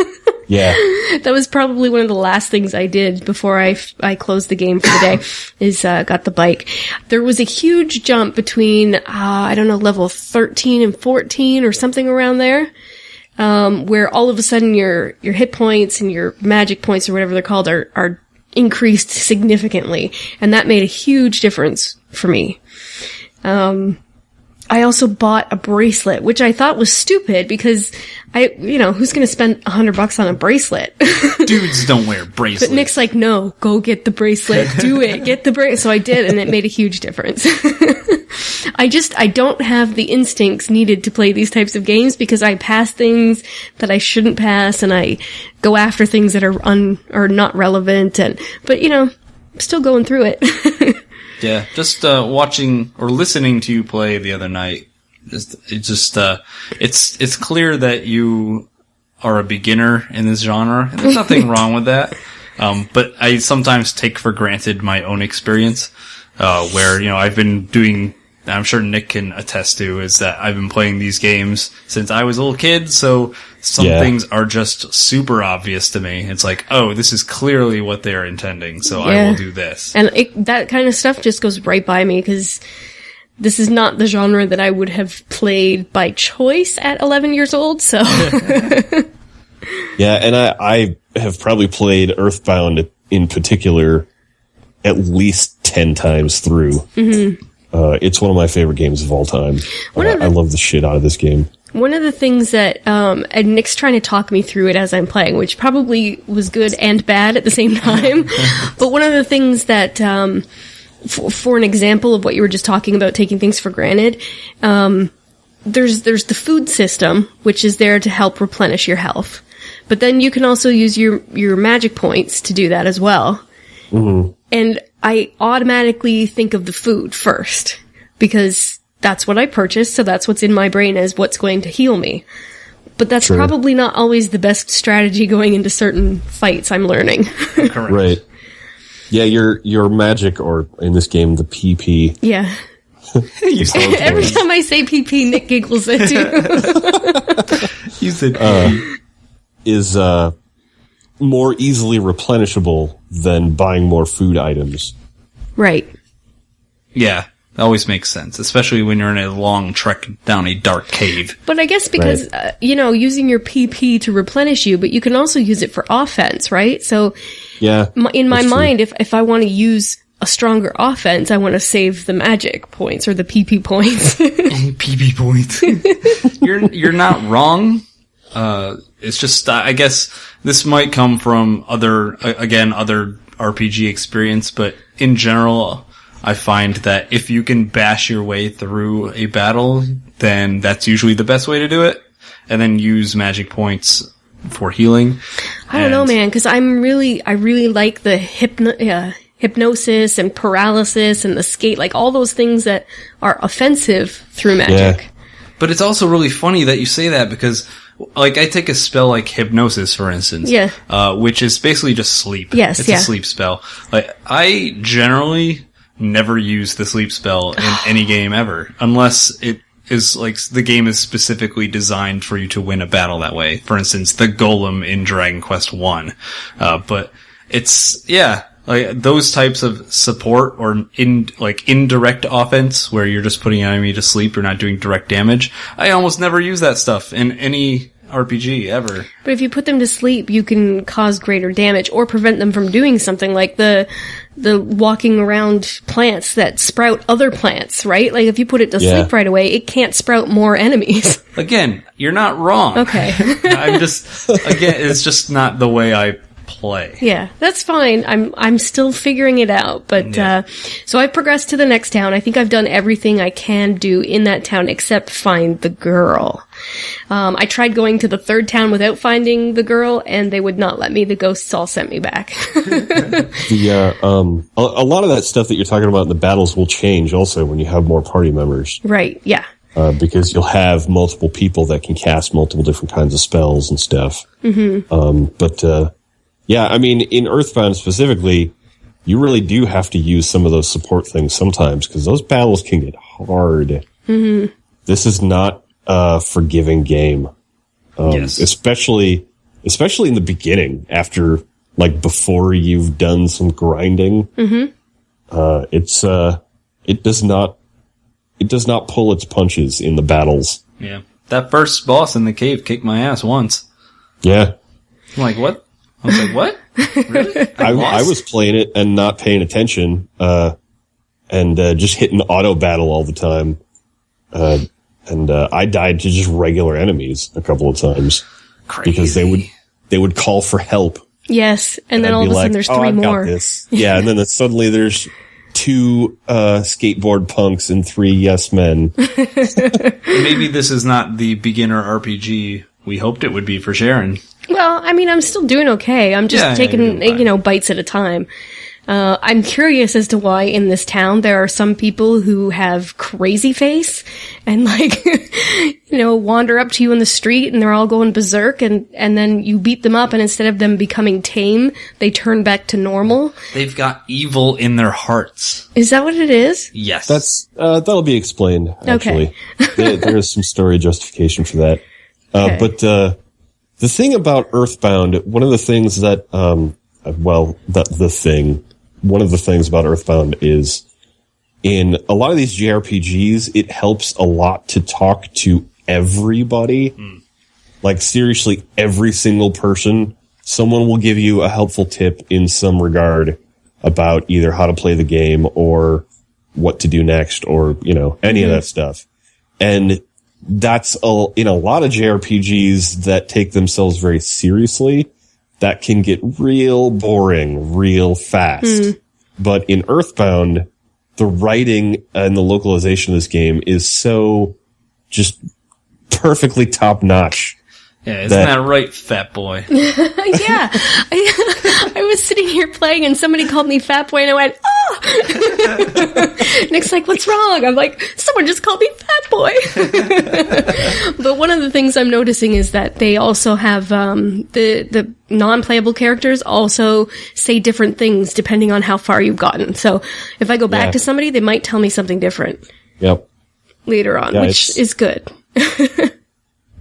Yeah. That was probably one of the last things I did before I closed the game for the day, is got the bike. There was a huge jump between, I don't know, level 13 and 14 or something around there, where all of a sudden your hit points and your magic points or whatever they're called are increased significantly. And that made a huge difference for me. I also bought a bracelet, which I thought was stupid because who's going to spend $100 on a bracelet? Dudes don't wear bracelets. But Nick's like, no, go get the bracelet. Do it. Get the bracelet. So I did, and it made a huge difference. I don't have the instincts needed to play these types of games because I pass things that I shouldn't pass, and I go after things that are not relevant, but I'm still going through it. Yeah, just watching or listening to you play the other night, it's clear that you are a beginner in this genre, and there's nothing wrong with that. But I sometimes take for granted my own experience, where I've been doing. I'm sure Nick can attest to is that I've been playing these games since I was a little kid, so some things are just super obvious to me. It's like, oh, this is clearly what they're intending, so I will do this. And that kind of stuff just goes right by me, because this is not the genre that I would have played by choice at 11 years old, so... Yeah, and I have probably played Earthbound in particular at least 10 times through. Mm-hmm. It's one of my favorite games of all time. I love the shit out of this game. One of the things that, and Nick's trying to talk me through it as I'm playing, which probably was good and bad at the same time. But one of the things that, for an example of what you were just talking about, taking things for granted, there's the food system, which is there to help replenish your health. But then you can also use your magic points to do that as well. Mm-hmm. And I automatically think of the food first, because that's what I purchased, so that's what's in my brain as what's going to heal me. But that's probably not always the best strategy going into certain fights, I'm learning. Correct. Right. Yeah, your magic, or in this game, the PP. Yeah. Every time I say PP, Nick giggles at too. You said is more easily replenishable than buying more food items. Right. Yeah, that always makes sense, especially when you're in a long trek down a dark cave. But I guess because, using your PP to replenish you, but you can also use it for offense, right? So, Yeah, in my that's mind, true. if I want to use a stronger offense, I want to save the magic points or the PP points. PP points. You're not wrong. It's just, I guess this might come from other RPG experience, but in general, I find that if you can bash your way through a battle, then that's usually the best way to do it. And then use magic points for healing. I don't know, man, because I really like the hypnosis and paralysis and the skate, like all those things that are offensive through magic. Yeah. But it's also really funny that you say that because, like, I take a spell like hypnosis, for instance. Yeah. Which is basically just sleep. Yes, It's a sleep spell. Like, I generally never use the sleep spell in any game ever, unless it is, like, the game is specifically designed for you to win a battle that way. For instance, the Golem in Dragon Quest 1. But it's, like, those types of support or indirect offense where you're just putting an enemy to sleep, you're not doing direct damage. I almost never use that stuff in any RPG ever. But if you put them to sleep, you can cause greater damage or prevent them from doing something like the walking around plants that sprout other plants, right? Like if you put it to sleep right away, it can't sprout more enemies. Again, you're not wrong. Okay. It's just not the way I play. Yeah, that's fine. I'm still figuring it out, but so I've progressed to the next town. I think I've done everything I can do in that town except find the girl. I tried going to the third town without finding the girl, and they would not let me. The ghosts all sent me back. A lot of that stuff that you're talking about in the battles will change also when you have more party members. Right, yeah. Because you'll have multiple people that can cast multiple different kinds of spells and stuff. Mm-hmm. Yeah, I mean, in Earthbound specifically, you really do have to use some of those support things sometimes, because those battles can get hard. Mm-hmm. This is not a forgiving game. Yes. Especially in the beginning, after, like, before you've done some grinding. Mm-hmm. It does not pull its punches in the battles. Yeah. That first boss in the cave kicked my ass once. Yeah. I'm like, what? I was like, what? Really? I was playing it and not paying attention, and just hitting auto battle all the time. And I died to just regular enemies a couple of times. Crazy. Because they would call for help. Yes, and then all of a sudden there's three I've more. Got this. Yeah, and then suddenly there's 2 skateboard punks and 3 yes men. Maybe this is not the beginner RPG we hoped it would be for Sharon. Well, I mean, I'm still doing okay. I'm just taking, bites at a time. I'm curious as to why in this town there are some people who have crazy face and wander up to you in the street and they're all going berserk and then you beat them up and instead of them becoming tame, they turn back to normal. They've got evil in their hearts. Is that what it is? Yes. That'll be explained, actually. Okay. There is some story justification for that. Okay. But the thing about Earthbound, one of the things that, one of the things about Earthbound is in a lot of these JRPGs, it helps a lot to talk to everybody. Like seriously, every single person. Someone will give you a helpful tip in some regard about either how to play the game or what to do next or, any of that stuff. And that's in a lot of JRPGs that take themselves very seriously, that can get real boring real fast. But in Earthbound, the writing and the localization of this game is so just perfectly top notch. Yeah, isn't that right, fat boy? Yeah. I was sitting here playing and somebody called me fat boy and I went, oh! Nick's like, what's wrong? I'm like, someone just called me fat boy. But one of the things I'm noticing is that they also have, the non-playable characters also say different things depending on how far you've gotten. So if I go back to somebody, they might tell me something different. Yep. Later on, which is good.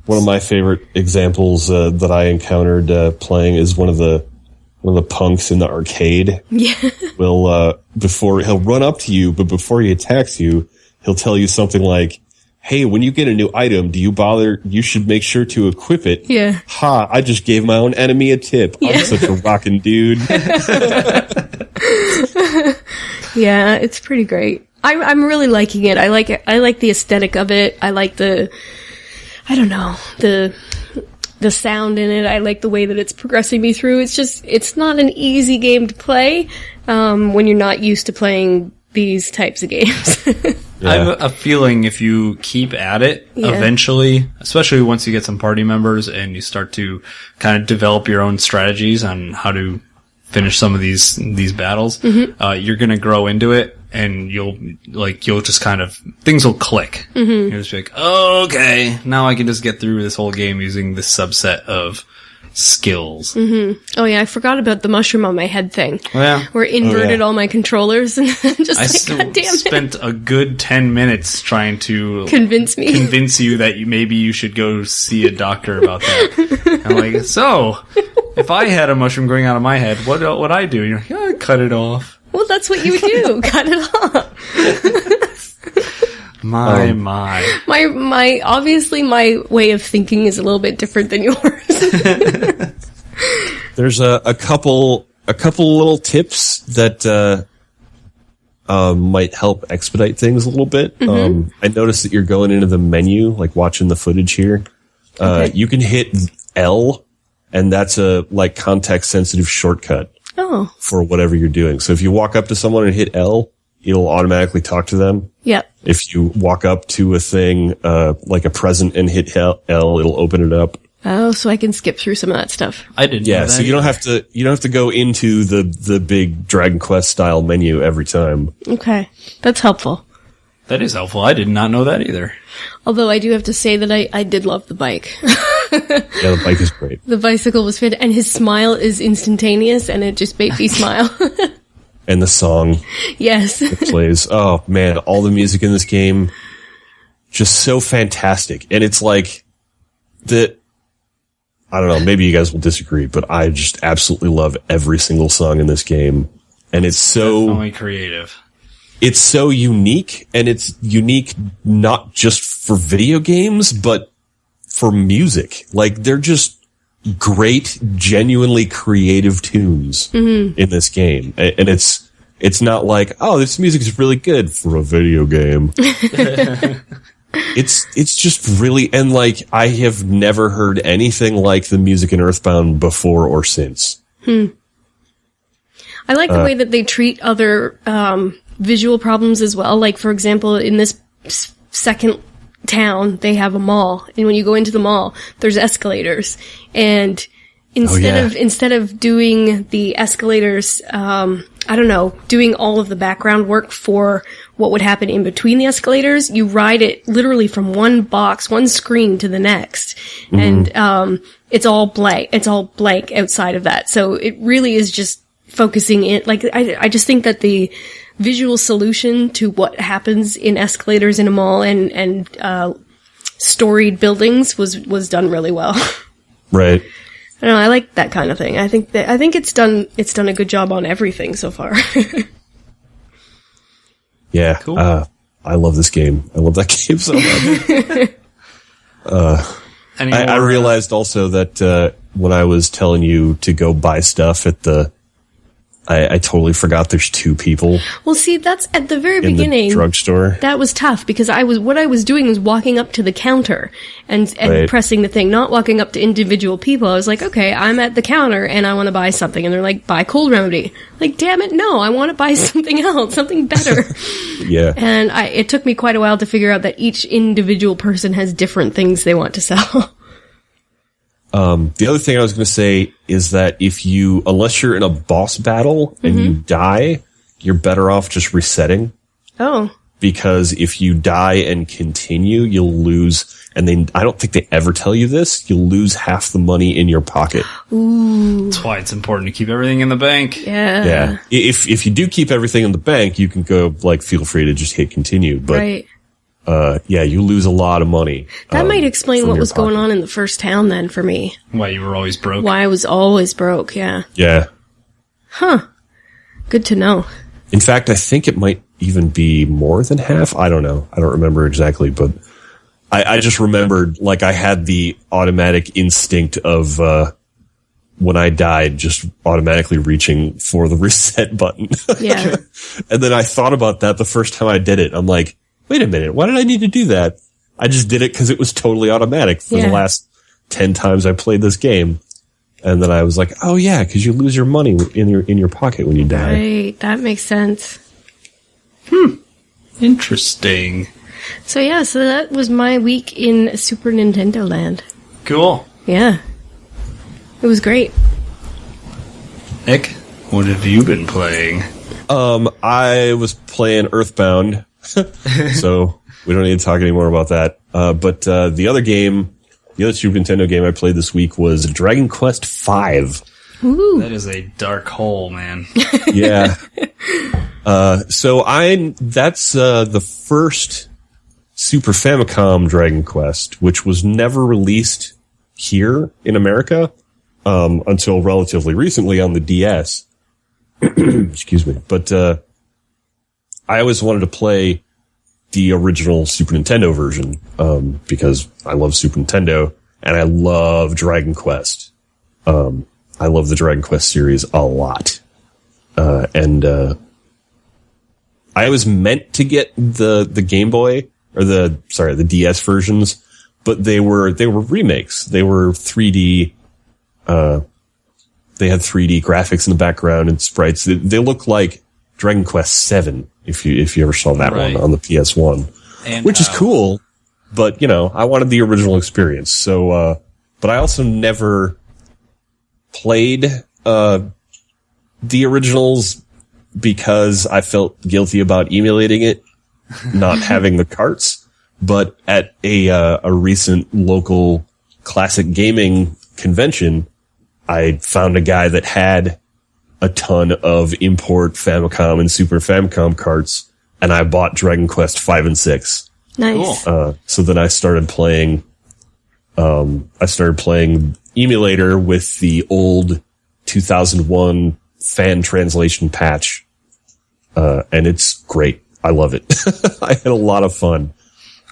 One of my favorite examples that I encountered playing is one of the punks in the arcade. Yeah. He'll run up to you, but before he attacks you, he'll tell you something like, "Hey, when you get a new item, you should make sure to equip it." Yeah. Ha, I just gave my own enemy a tip. Yeah. I'm such a rockin' dude. Yeah, it's pretty great. I'm really liking it. I like it. I like the aesthetic of it. I like the sound in it. I like the way that it's progressing me through. It's not an easy game to play, when you're not used to playing these types of games. Yeah. I have a feeling if you keep at it, eventually, especially once you get some party members and you start to kind of develop your own strategies on how to finish some of these battles, you're going to grow into it, and you'll just kind of, things will click. You'll just be like, oh, okay, now I can just get through this whole game using this subset of skills. Oh yeah, I forgot about the mushroom on my head thing. Yeah. Where it inverted all my controllers, and just God damn it. Spent a good 10 minutes trying to convince you that maybe you should go see a doctor about that. I'm like, so, if I had a mushroom growing out of my head, what would I do? And you're like, yeah, I'd cut it off. Well, that's what you would do. Cut it off. My. Obviously my way of thinking is a little bit different than yours. There's a couple little tips that might help expedite things a little bit. I noticed that you're going into the menu, like watching the footage here. Okay. You can hit L, and that's a context sensitive shortcut for whatever you're doing. So if you walk up to someone and hit L, it'll automatically talk to them. Yep. If you walk up to a thing, like a present and hit L, it'll open it up. Oh, so I can skip through some of that stuff. I didn't know that. So you don't have to go into the big Dragon Quest style menu every time. Okay. That's helpful. That is helpful. I did not know that either. Although I do have to say that I did love the bike. Yeah, the bike is great. The bicycle was fit, and his smile is instantaneous, and it just made me smile. And the song. Yes. It plays. Oh man, all the music in this game, just so fantastic. And it's like I don't know, maybe you guys will disagree, but I just absolutely love every single song in this game. And it's so definitely creative. It's so unique, and it's unique not just for video games, but for music. Like, they're just great, genuinely creative tunes in this game. And it's not like, oh, this music is really good for a video game. It's just really, and like, I have never heard anything like the music in Earthbound before or since. I like the way that they treat other visual problems as well. Like, for example, in this second town, they have a mall, and when you go into the mall, there's escalators, and instead of doing the escalators, doing all of the background work for what would happen in between the escalators, you ride it literally from one screen to the next, and it's all blank. It's all blank outside of that. So it really is just focusing in. Like, I just think that the visual solution to what happens in escalators in a mall and storied buildings was done really well. Right. I don't know, I like that kind of thing. I think it's done a good job on everything so far. Yeah. Cool. I love this game. I love that game so much. I realized also that when I was telling you to go buy stuff at I totally forgot there's two people. Well, see, that's at the very beginning. The drugstore. That was tough because what I was doing was walking up to the counter and Right. pressing the thing, not walking up to individual people. I was like, okay, I'm at the counter and I want to buy something, and they're like, buy Cold Remedy. Like, damn it, no, I want to buy something else, something better. Yeah. And it took me quite a while to figure out that each individual person has different things they want to sell. The other thing I was going to say is that unless you're in a boss battle and you die, you're better off just resetting. Oh. Because if you die and continue, you'll lose, and I don't think they ever tell you this, you'll lose half the money in your pocket. Ooh. That's why it's important to keep everything in the bank. Yeah. Yeah. If you do keep everything in the bank, you can go, feel free to just hit continue. But, right. yeah, you lose a lot of money. That might explain from what your was going pocket. on in the first town then for me. Why you were always broke? Why I was always broke, yeah. Yeah. Huh. Good to know. In fact, I think it might even be more than half. I don't know. I don't remember exactly, but I just remembered, like, I had the automatic instinct of, when I died, just automatically reaching for the reset button. Yeah. And then I thought about that the first time I did it. I'm like, wait a minute, why did I need to do that? I just did it because it was totally automatic for the last 10 times I played this game. And then I was like, oh yeah, because you lose your money in your pocket when you die. Right, that makes sense. Interesting. So yeah, so that was my week in Super Nintendo Land. Cool. Yeah. It was great. Nick, what have you been playing? I was playing Earthbound, so we don't need to talk anymore about that. But the other Super Nintendo game I played this week was Dragon Quest V. Ooh. That is a dark hole, man. Yeah. So that's the first Super Famicom Dragon Quest, which was never released here in America until relatively recently on the DS. Excuse me. But I always wanted to play the original Super Nintendo version because I love Super Nintendo and I love Dragon Quest. I love the Dragon Quest series a lot. And I was meant to get the Game Boy or the DS versions, but they were remakes. They were 3D. They had 3D graphics in the background and sprites. They look like Dragon Quest VII if you ever saw that one on the PS1, And, which is cool. But I wanted the original experience. So, but I also never played the originals because I felt guilty about emulating it, not having the carts. But at a recent local classic gaming convention, I found a guy that had a ton of import Famicom and Super Famicom carts, and I bought Dragon Quest 5 and 6. Nice. Cool. So then I started playing emulator with the old 2001 fan translation patch. And it's great. I love it. I had a lot of fun.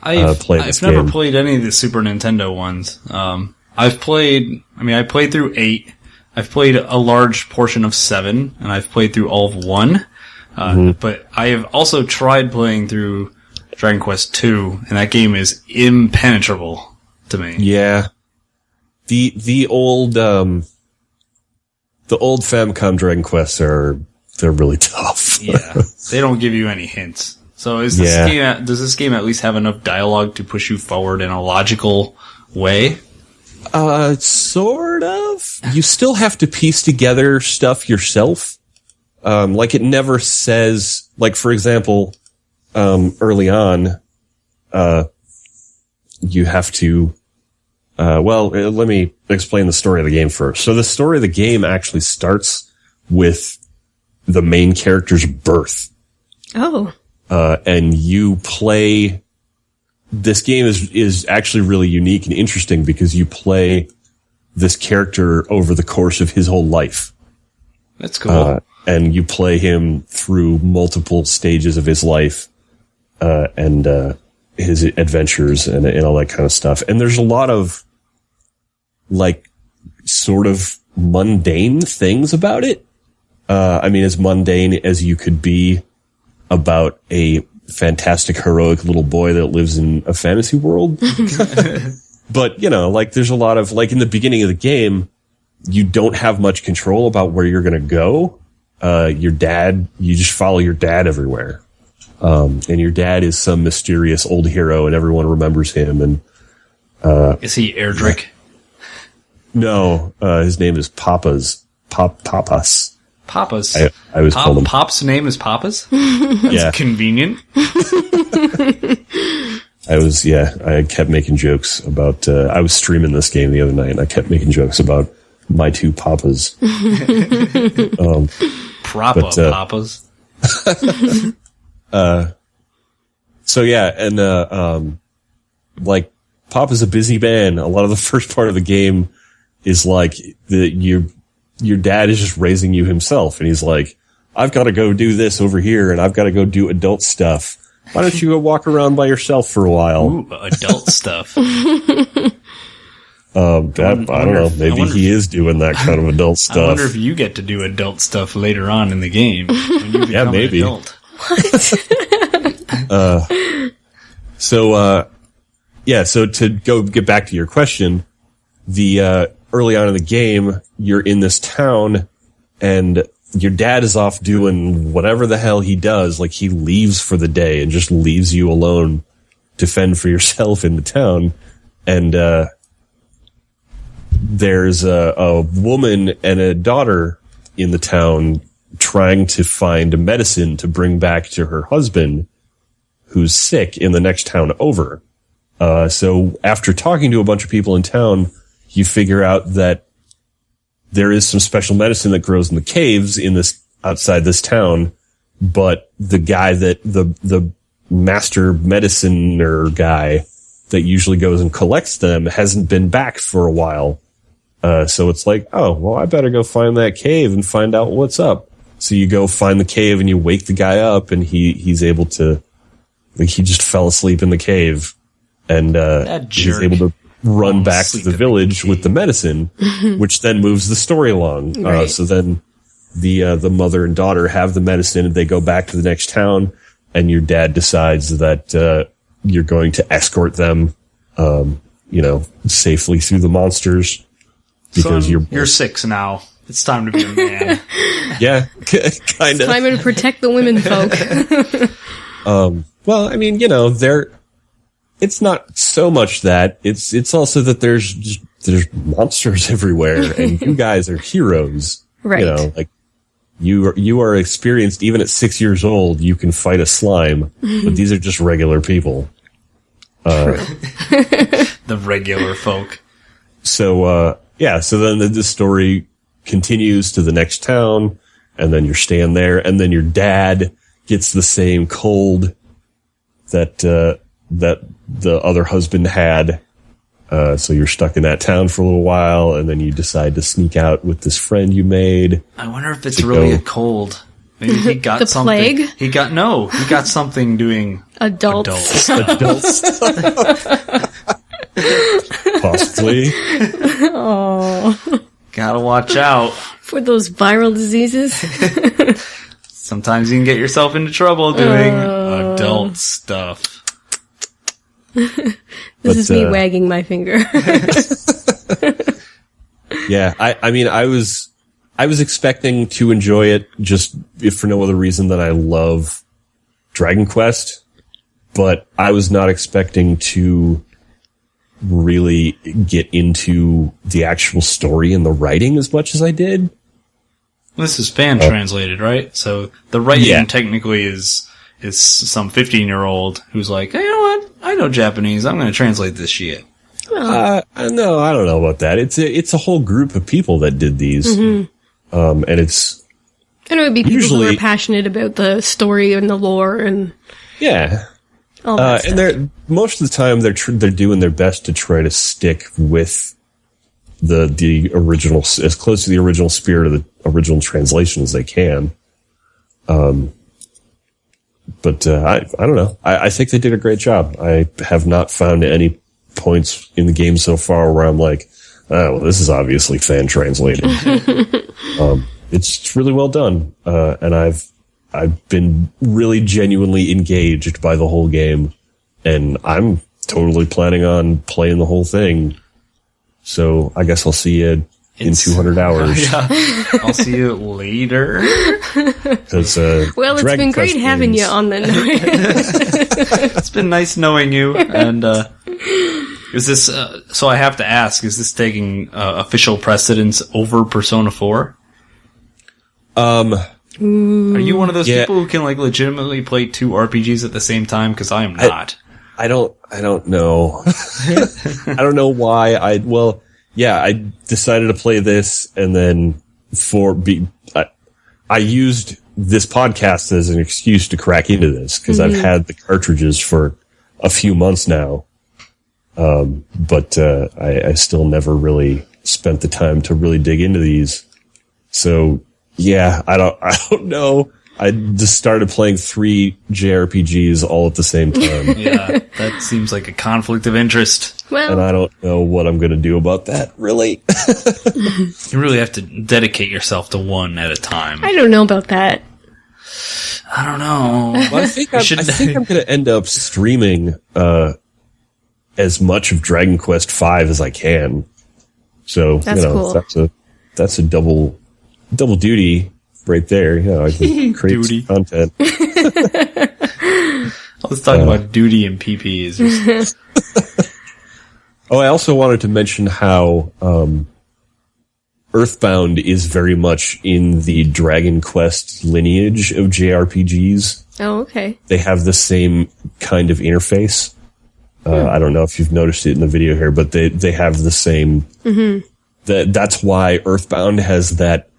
I've never played any of the Super Nintendo ones. I played through 8. I've played a large portion of 7, and I've played through all of 1. But I have also tried playing through Dragon Quest 2, and that game is impenetrable to me. Yeah. The old Famicom Dragon Quests they're really tough. Yeah. They don't give you any hints. So does this game at least have enough dialogue to push you forward in a logical way? Sort of. You still have to piece together stuff yourself. Like it never says, like for example, early on, you have to, let me explain the story of the game first. So the story of the game actually starts with the main character's birth. Oh. And you play. This game is actually really unique and interesting because you play this character over the course of his whole life. That's cool. And you play him through multiple stages of his life, and his adventures and all that kind of stuff. And there's a lot of like sort of mundane things about it. As mundane as you could be about a fantastic, heroic little boy that lives in a fantasy world. But, there's a lot of, like, in the beginning of the game, you don't have much control about where you're going to go. You just follow your dad everywhere. And your dad is some mysterious old hero and everyone remembers him. And, is he Erdrick? No, his name is Papas. Papas. Papas. I was called him. Pop's name is Papas? That's convenient. I kept making jokes about, I was streaming this game the other night and I kept making jokes about my two papas. Papas. So yeah, and like Papa's a busy man. A lot of the first part of the game is like your dad is just raising you himself, and he's like, I've got to go do this over here, and I've got to go do adult stuff. Why don't you go walk around by yourself for a while? Ooh, adult stuff. I don't know. Maybe he is doing that kind of adult stuff. I wonder if you get to do adult stuff later on in the game when you become maybe. an adult. So to get back to your question, the early on in the game, you're in this town, and your dad is off doing whatever the hell he does. Like, he leaves for the day and just leaves you alone to fend for yourself in the town. And there's a woman and a daughter in the town trying to find a medicine to bring back to her husband, who's sick in the next town over. So after talking to a bunch of people in town, you figure out that there is some special medicine that grows in the caves outside this town, but the guy the master mediciner guy that usually goes and collects them hasn't been back for a while. So it's like, oh, well, I better go find that cave and find out what's up. So you go find the cave and you wake the guy up, and he's able to, like, he just fell asleep in the cave, and he's able to run back to the village with the medicine, which then moves the story along. Right. So then the mother and daughter have the medicine, and they go back to the next town, and your dad decides that you're going to escort them, safely through the monsters, because you're 6 now. It's time to be a man. Yeah, kind of. Time to protect the women folk. Well, I mean, it's not so much that it's also that there's monsters everywhere, and you guys are heroes. Right. Like you are experienced. Even at 6 years old, you can fight a slime, but these are just regular people. The regular folk. So then the story continues to the next town, and then you're staying there, and then your dad gets the same cold that the other husband had. So you're stuck in that town for a little while, and then you decide to sneak out with this friend you made. I wonder if it's really a cold. Maybe he got the something. plague? He got something doing Adults. Adults. Possibly. Oh. Gotta watch out. For those viral diseases. Sometimes you can get yourself into trouble doing adult stuff. This is me wagging my finger. Yeah, I mean, I was expecting to enjoy it, just if for no other reason than I love Dragon Quest, but I was not expecting to really get into the actual story and the writing as much as I did. This is fan translated, right? So the writing technically is some 15-year-old who's like, hey, you know what? I know Japanese. I'm going to translate this shit. No, I don't know about that. It's a whole group of people that did these, and it's. And it would be people usually, who are passionate about the story and the lore and all that stuff. And most of the time they're doing their best to try to stick with the original, as close to the original spirit of the original translation as they can. But I don't know. I think they did a great job. I have not found any points in the game so far where I'm like, oh, well, this is obviously fan translated. It's really well done. And I've been really genuinely engaged by the whole game, and I'm totally planning on playing the whole thing. So I guess I'll see you in 200 hours. Yeah. I'll see you later. Well, it's been great having you on the night. It's been nice knowing you. And is this? So I have to ask: is this taking official precedence over Persona 4? Are you one of those people who can like legitimately play 2 RPGs at the same time? Because I am not. I don't know. I don't know why. I decided to play this, and then I used this podcast as an excuse to crack into this, because I've had the cartridges for a few months now. But I still never really spent the time to really dig into these. So yeah, I don't know. I just started playing 3 JRPGs all at the same time. Yeah, that seems like a conflict of interest. Well, And I don't know what I'm going to do about that, really. You really have to dedicate yourself to one at a time. I don't know about that. I don't know. Well, I think I'm going to end up streaming as much of Dragon Quest V as I can. So That's cool. That's a double duty right there. You know, I can create some content. Let's talk about duty and PPs. Oh, I also wanted to mention how Earthbound is very much in the Dragon Quest lineage of JRPGs. Oh, okay. They have the same kind of interface. I don't know if you've noticed it in the video here, but they have the same. That's why Earthbound has that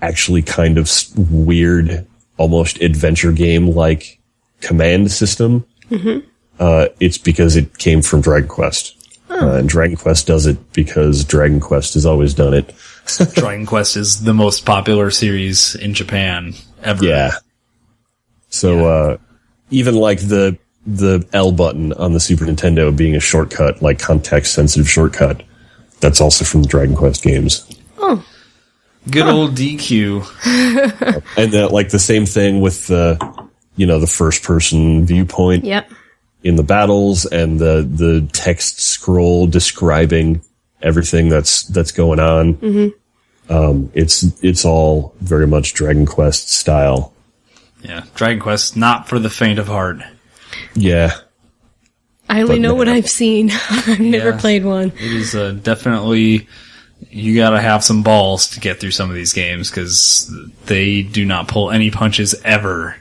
actually kind of weird, almost adventure game-like command system. It's because it came from Dragon Quest. And Dragon Quest does it because Dragon Quest has always done it. Dragon Quest is the most popular series in Japan ever. Yeah. So even like the L button on the Super Nintendo being a shortcut, like context-sensitive shortcut, that's also from the Dragon Quest games. Oh. Good old DQ. And like the same thing with the first-person viewpoint. Yep. In the battles, and the text scroll describing everything that's going on. It's all very much Dragon Quest style. Yeah, Dragon Quest, not for the faint of heart. Yeah. I only know what I've seen. I've never played one. It is definitely, you gotta have some balls to get through some of these games, because they do not pull any punches ever.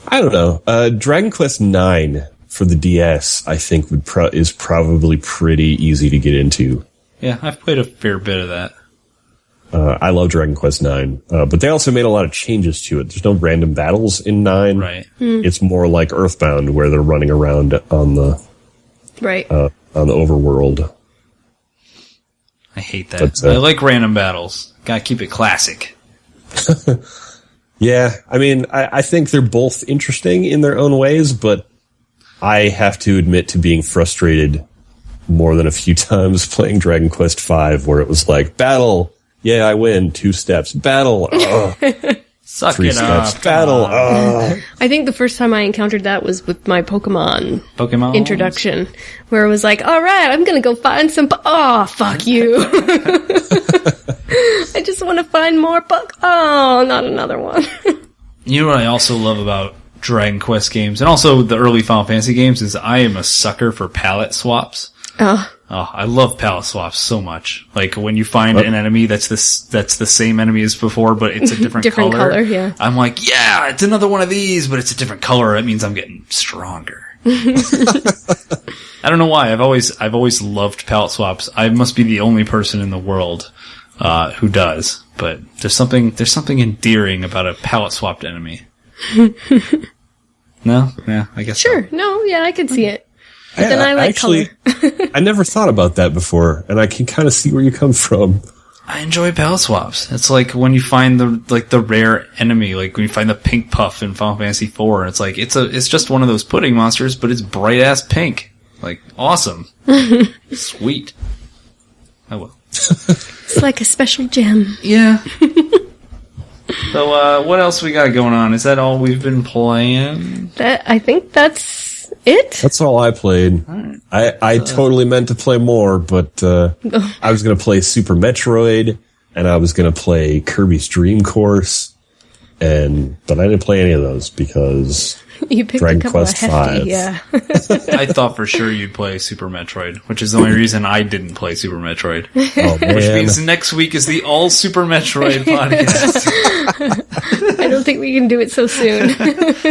I don't know. Dragon Quest IX for the DS, I think, is probably pretty easy to get into. Yeah, I've played a fair bit of that. I love Dragon Quest IX, but they also made a lot of changes to it. There's no random battles in 9. Right. It's more like Earthbound, where they're running around on the overworld. I hate that. I like random battles. Gotta keep it classic. Yeah, I mean, I think they're both interesting in their own ways, but I have to admit to being frustrated more than a few times playing Dragon Quest V, where it was like, battle, yeah, I win, 2 steps, battle, Suck 3 it steps, up. battle, I think the first time I encountered that was with my Pokemon introduction, where it was like, all right, I'm going to go find some... fuck you. I just want to find more not another one. You know what I also love about Dragon Quest games, and also the early Final Fantasy games, is I am a sucker for palette swaps. Oh, I love palette swaps so much. Like when you find an enemy that's the same enemy as before, but it's a different color. Yeah. I'm like, yeah, it's another one of these, but it's a different color. That means I'm getting stronger. I don't know why. I've always loved palette swaps. I must be the only person in the world who does, but there's something endearing about a palette swapped enemy. No? Yeah, I guess Sure. so. No, yeah, I could see it. But then I like actually, color. I never thought about that before, and I can kind of see where you come from. I enjoy palette swaps. It's like when you find the rare enemy, like when you find the pink puff in Final Fantasy IV, and it's like it's just one of those pudding monsters, but it's bright ass pink. Like, awesome. Sweet. Oh well. It's like a special gem. Yeah. So, what else we got going on? Is that all we've been playing? I think that's it. That's all I played. Right. I totally meant to play more, but I was going to play Super Metroid, and I was going to play Kirby's Dream Course, but I didn't play any of those because You picked Dragon a couple Quest of hefty, V. yeah. I thought for sure you'd play Super Metroid, which is the only reason I didn't play Super Metroid. Oh, man. Which means next week is the All Super Metroid podcast. I don't think we can do it so soon.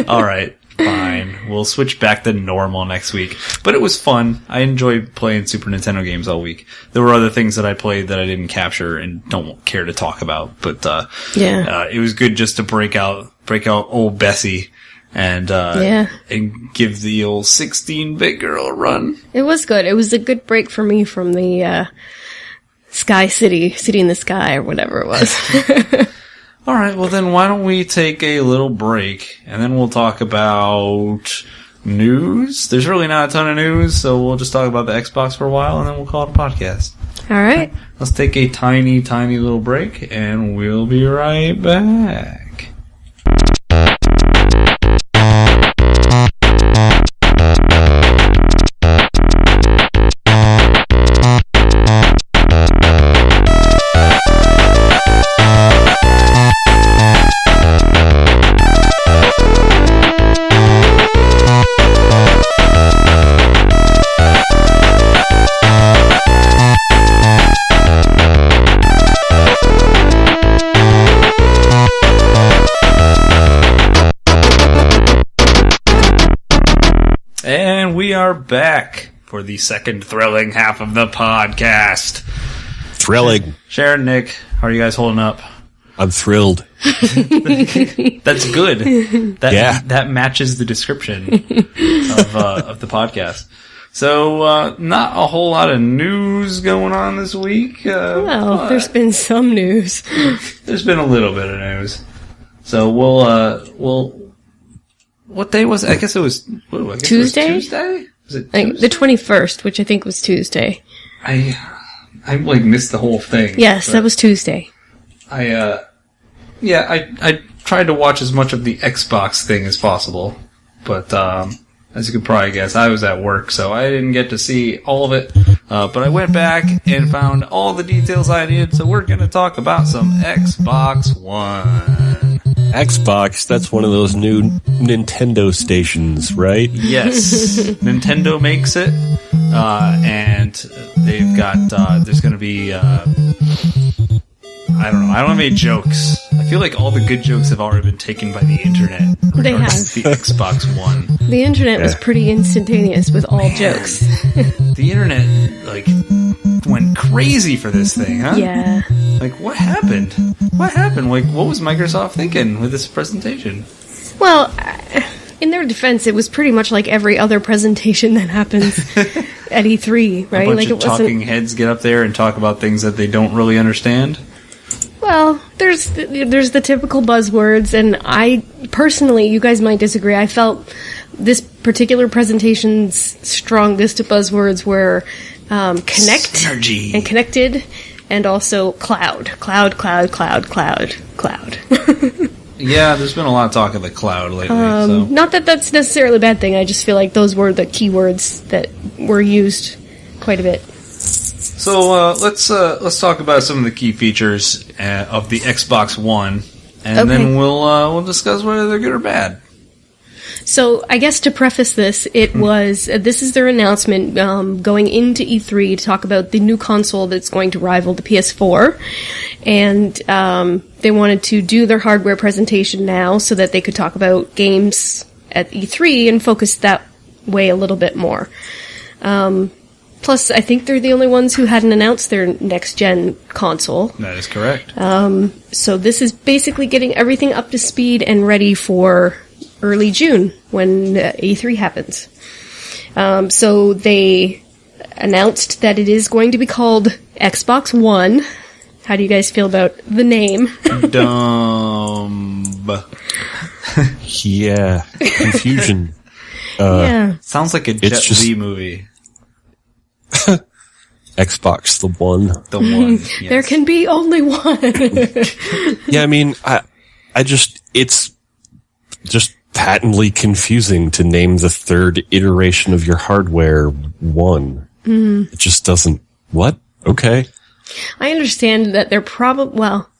All right, fine. We'll switch back to normal next week. But it was fun. I enjoyed playing Super Nintendo games all week. There were other things that I played that I didn't capture and don't care to talk about. But it was good just to break out old Bessie and give the old 16-bit girl a run. It was good. It was a good break for me from the Sky City in the Sky, or whatever it was. All right, well then why don't we take a little break, and then we'll talk about news. There's really not a ton of news, so we'll just talk about the Xbox for a while, and then we'll call it a podcast. All right. Let's take a tiny, tiny little break, and we'll be right back. And we are back for the second thrilling half of the podcast. Thrilling. Sharon, Nick, how are you guys holding up? I'm thrilled. That's good. That matches the description of the podcast. So, not a whole lot of news going on this week. There's been some news. There's been a little bit of news. So we'll. What day was it? I guess it was Tuesday? Tuesday? Was it Tuesday? The 21st, which I think was Tuesday. I missed the whole thing. Yes, that was Tuesday. I tried to watch as much of the Xbox thing as possible, but as you could probably guess, I was at work, so I didn't get to see all of it. But I went back and found all the details I needed, so we're going to talk about some Xbox One. Xbox, that's one of those new Nintendo stations, right? Yes. Nintendo makes it, and they've got, there's going to be, I don't know, I don't have any jokes. I feel like all the good jokes have already been taken by the internet. They have. The Xbox One. The internet was pretty instantaneous with all jokes. The internet, went crazy for this thing, huh? Yeah. What happened? What was Microsoft thinking with this presentation? Well, in their defense, it was pretty much like every other presentation that happens at E3, right? A bunch of talking heads get up there and talk about things that they don't really understand? Well, there's the typical buzzwords, and I, personally, you guys might disagree, I felt this particular presentation's strongest buzzwords were connect, synergy, and connected, and also cloud. Yeah, there's been a lot of talk of the cloud lately. Not that that's necessarily a bad thing, I just feel like those were the keywords that were used quite a bit. So let's talk about some of the key features of the Xbox One, and then we'll discuss whether they're good or bad. So I guess to preface this, this is their announcement going into E3 to talk about the new console that's going to rival the PS4, and they wanted to do their hardware presentation now so that they could talk about games at E3 and focus that way a little bit more. Plus, I think they're the only ones who hadn't announced their next-gen console. That is correct. So this is basically getting everything up to speed and ready for early June when E3 happens. So they announced that it is going to be called Xbox One. How do you guys feel about the name? Dumb. Yeah. Confusion. Yeah. Sounds like a Jet Li movie. Xbox, the one. The one. Yes. There can be only one. Yeah, I mean, it's just patently confusing to name the third iteration of your hardware One. Mm. It just doesn't. What? Okay. I understand that they're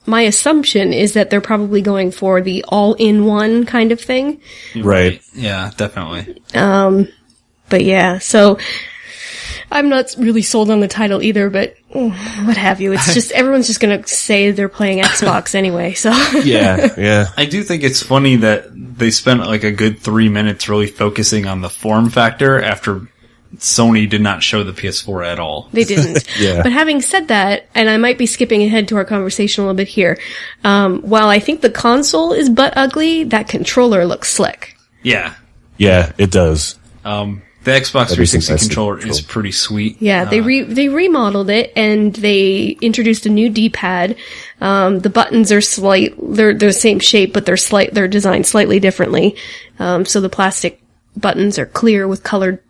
my assumption is that they're probably going for the all-in-one kind of thing. Right. Yeah, definitely. But yeah, so I'm not really sold on the title either, but what have you. It's just, everyone's just gonna say they're playing Xbox anyway, so. Yeah. I do think it's funny that they spent like a good 3 minutes really focusing on the form factor after Sony did not show the PS4 at all. They didn't. Yeah. But having said that, and I might be skipping ahead to our conversation a little bit here, while I think the console is butt ugly, that controller looks slick. Yeah. Yeah, it does. The Xbox 360 controller is pretty sweet. Yeah, they remodeled it and they introduced a new D-pad. The buttons are they're the same shape, but they're designed slightly differently. So the plastic buttons are clear with colored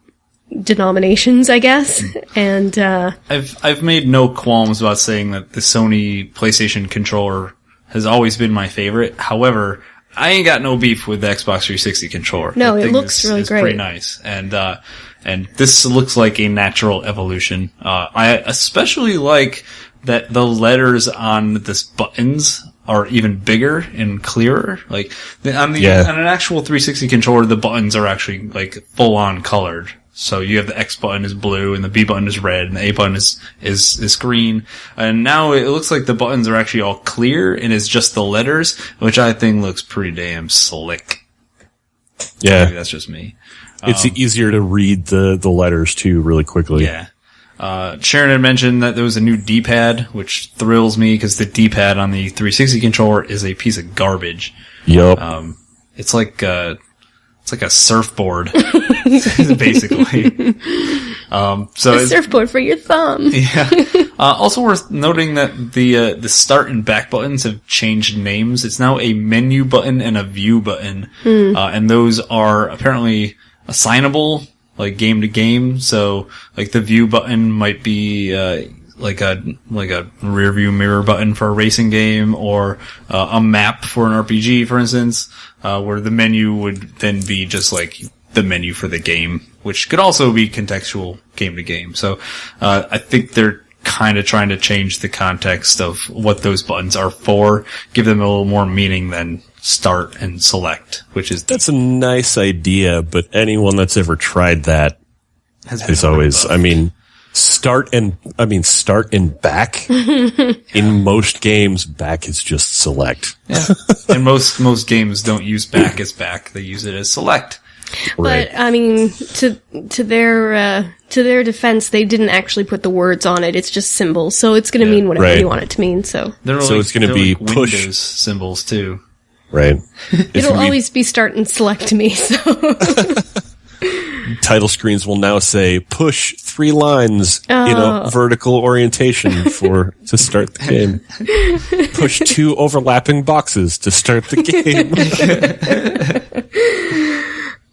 denominations, I guess. And I've made no qualms about saying that the Sony PlayStation controller has always been my favorite. However, I ain't got no beef with the Xbox 360 controller. No, it looks really great. Pretty nice, and this looks like a natural evolution. I especially like that the letters on this buttons are even bigger and clearer. Like on an actual 360 controller, the buttons are actually like full on colored. So you have the X button is blue and the B button is red and the A button is green. And now it looks like the buttons are actually all clear and it's just the letters, which I think looks pretty damn slick. Yeah. Maybe that's just me. It's easier to read the letters too really quickly. Yeah. Sharon had mentioned that there was a new D-pad, which thrills me because the D-pad on the 360 controller is a piece of garbage. Yup. It's like a surfboard, basically. So a surfboard for your thumb. Yeah. Also worth noting that the start and back buttons have changed names. It's now a menu button and a view button. And those are apparently assignable, like game to game. So, like the view button might be, like a rear view mirror button for a racing game or a map for an RPG, for instance, where the menu would then be just like the menu for the game, which could also be contextual game to game. So I think they're kind of trying to change the context of what those buttons are for, give them a little more meaning than start and select, which is that's a nice idea, but anyone that's ever tried that has always, start and back. In most games, back is just select. Yeah. And most games don't use back as back. They use it as select. But, to their defense, they didn't actually put the words on it. It's just symbols. So it's going to mean whatever you want it to mean, so. It's going to be like push. Windows symbols, too. Right. It'll always be start and select to me, so. Title screens will now say push 3 lines in a vertical orientation to start the game. Push 2 overlapping boxes to start the game.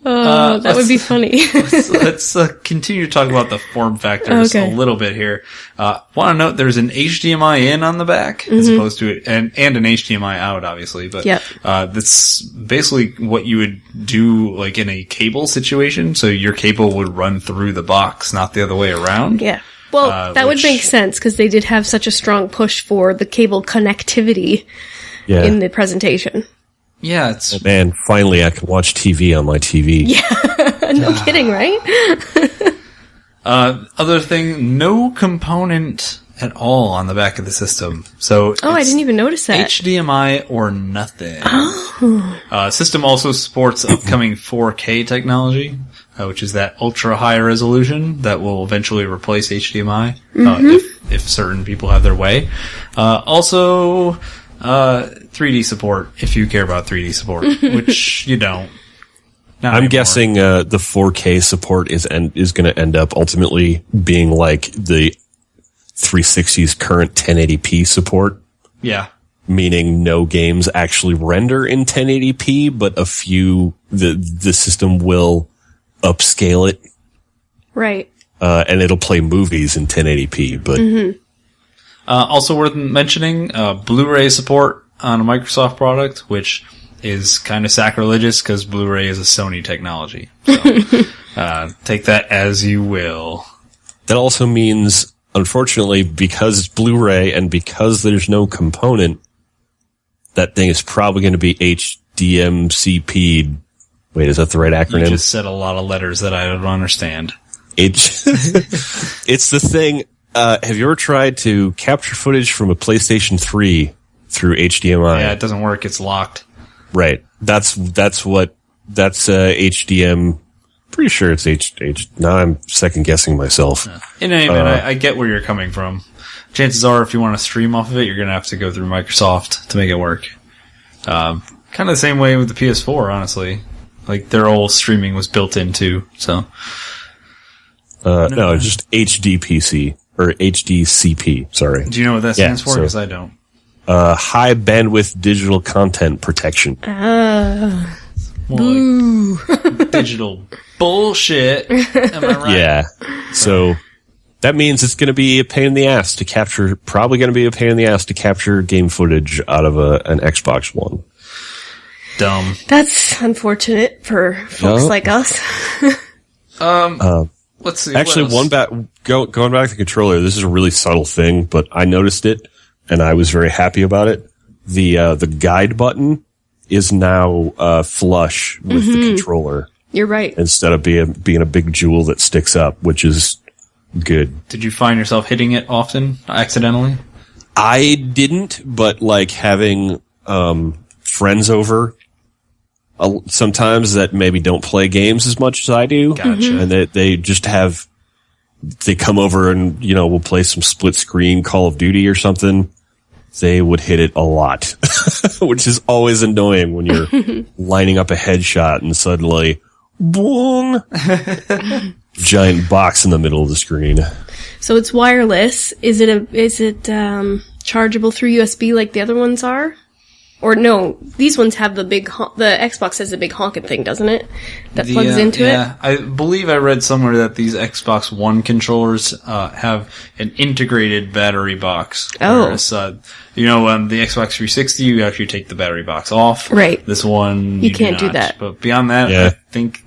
That would be funny. Let's continue to talk about the form factors a little bit here. Want to note there's an HDMI in on the back as opposed to it, and an HDMI out, obviously. But that's basically what you would do like in a cable situation. So your cable would run through the box, not the other way around. Yeah. Well, that would make sense because they did have such a strong push for the cable connectivity in the presentation. Yeah, it's... Man, finally I can watch TV on my TV. Yeah, no kidding, right? Other thing, no component at all on the back of the system. So I didn't even notice that. HDMI or nothing. System also supports upcoming 4K technology, which is that ultra high resolution that will eventually replace HDMI, if certain people have their way. Also, 3D support, if you care about 3D support, which you don't. Not I'm anymore. guessing the 4K support is going to end up ultimately being like the 360's current 1080p support. Yeah. Meaning no games actually render in 1080p, but a few, the system will upscale it. Right. And it'll play movies in 1080p, but... Also worth mentioning, Blu-ray support on a Microsoft product, which is kind of sacrilegious because Blu-ray is a Sony technology. So, take that as you will. That also means, unfortunately, because it's Blu-ray and because there's no component, that thing is probably going to be HDMCP'd. Wait, is that the right acronym? You just said a lot of letters that I don't understand. It's the thing. Have you ever tried to capture footage from a PlayStation 3 through HDMI? Yeah, it doesn't work. It's locked. Right. That's HDM. Pretty sure it's H. Now I'm second guessing myself. In any event, I get where you're coming from. Chances are, if you want to stream off of it, you're going to have to go through Microsoft to make it work. Kind of the same way with the PS4, honestly. Like, their whole streaming was built into, so. No, just HDPC, or HDCP, sorry. Do you know what that stands for? Because I don't. High Bandwidth Digital Content Protection. More like digital bullshit. Am I right? Yeah. So that means it's going to be a pain in the ass to capture, probably going to be a pain in the ass to capture game footage out of an Xbox One. Dumb. That's unfortunate for folks like us. Let's see. Actually, going back to the controller, this is a really subtle thing, but I noticed it and I was very happy about it. The guide button is now flush with the controller. You're right. Instead of being a big jewel that sticks up, which is good. Did you find yourself hitting it often, accidentally? I didn't, but like having friends over sometimes that maybe don't play games as much as I do. Gotcha. And they just they come over and, we'll play some split screen Call of Duty or something. They would hit it a lot, which is always annoying when you're lining up a headshot and suddenly, boom, giant box in the middle of the screen. So it's wireless. Is it chargeable through USB like the other ones are? Or no, these ones have the Xbox has the big honking thing, doesn't it? That plugs into it? Yeah, I believe I read somewhere that these Xbox One controllers have an integrated battery box. Oh. Whereas, the Xbox 360, you actually take the battery box off. Right. This one, you can't do that. But beyond that, I think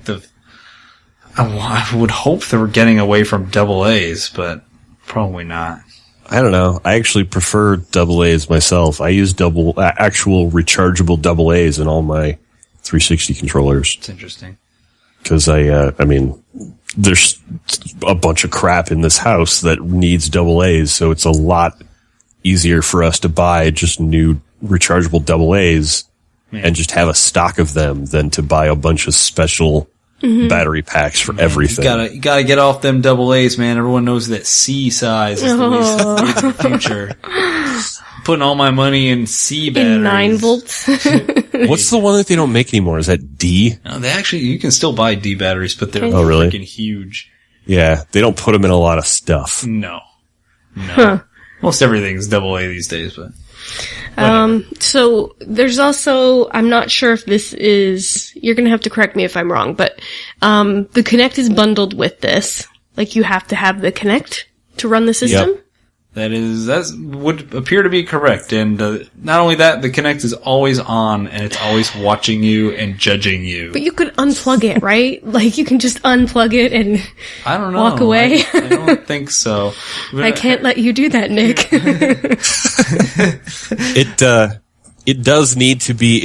I would hope they were getting away from AA's, but probably not. I don't know. I actually prefer AA's myself. I use actual rechargeable AA's in all my 360 controllers. It's interesting. Because there's a bunch of crap in this house that needs AA's, so it's a lot easier for us to buy just new rechargeable AA's and just have a stock of them than to buy a bunch of special battery packs for everything. You gotta get off them AA's, man. Everyone knows that C size is the way of the future. Putting all my money in C batteries. In 9 volts. What's the one that they don't make anymore? Is that D? No, you can still buy D batteries, but they're really? freaking huge. Yeah, they don't put them in a lot of stuff. No. Huh. Most everything's AA these days, but. So there's also, I'm not sure if this is, you're gonna have to correct me if I'm wrong, but, the Kinect is bundled with this. Like, you have to have the Kinect to run the system? Yep. That would appear to be correct. And, not only that, the Kinect is always on and it's always watching you and judging you. But you could unplug it, right? Like, you can just unplug it and I don't know. Walk away. I don't think so. I can't let you do that, Nick. It does need to be,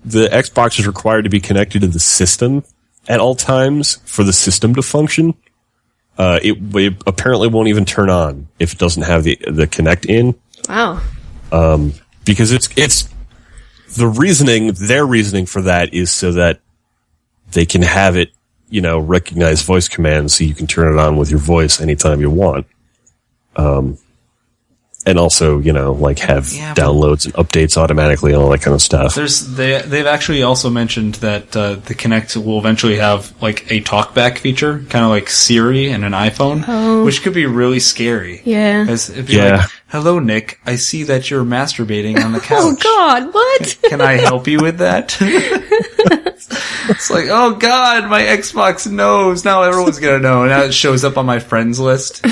the Xbox is required to be connected to the system at all times for the system to function. It apparently won't even turn on if it doesn't have the Kinect in. Wow. Because it's their reasoning for that is so that they can have it, recognize voice commands so you can turn it on with your voice anytime you want. And also, have downloads and updates automatically and all that kind of stuff. They've actually also mentioned that the Kinect will eventually have like a talkback feature, kind of like Siri and an iPhone, which could be really scary. Yeah. It'd be like, "Hello, Nick. I see that you're masturbating on the couch. Oh God, what? Can I help you with that?" It's like, oh God, my Xbox knows. Now everyone's gonna know. Now it shows up on my friends list.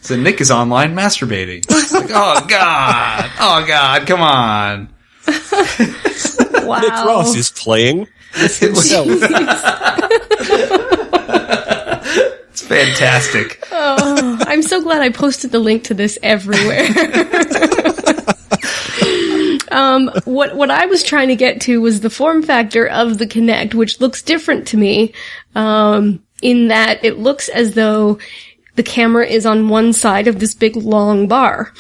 So Nick is online masturbating. It's like, oh God, come on. Wow. Nick Ross is playing with himself. It's fantastic. Oh, I'm so glad I posted the link to this everywhere. What I was trying to get to was the form factor of the Kinect, which looks different to me, in that it looks as though the camera is on one side of this big long bar,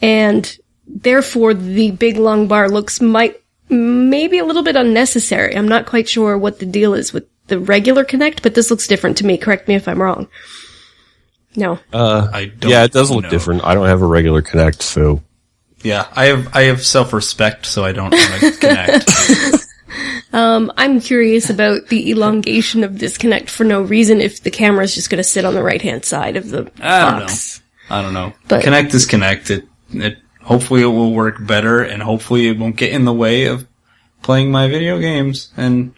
and therefore the big long bar might maybe a little bit unnecessary. I'm not quite sure what the deal is with the regular Kinect, but this looks different to me. Correct me if I'm wrong. No. I don't. Yeah, it does look different. I don't have a regular Kinect, so. Yeah, I have self-respect, so I don't want to Kinect. I'm curious about the elongation of this Kinect for no reason if the camera is just going to sit on the right-hand side of the box. I don't know. But Kinect is Kinect. Hopefully it will work better, and hopefully it won't get in the way of playing my video games. And,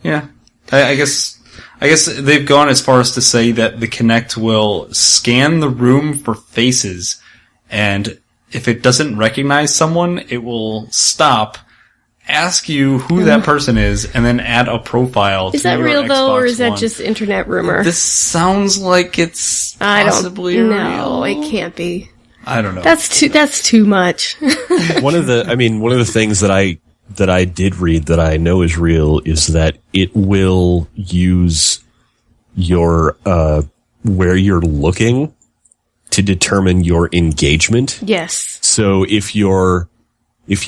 yeah. I guess they've gone as far as to say that the Kinect will scan the room for faces, and if it doesn't recognize someone, it will stop, ask you who that person is, and then add a profile to your Xbox One. Is that real, though, or is that just internet rumor? This sounds like it's possibly real. No, it can't be. I don't know. That's too much. One of the things that I did read that I know is real is that it will use your where you're looking to determine your engagement. Yes. So if you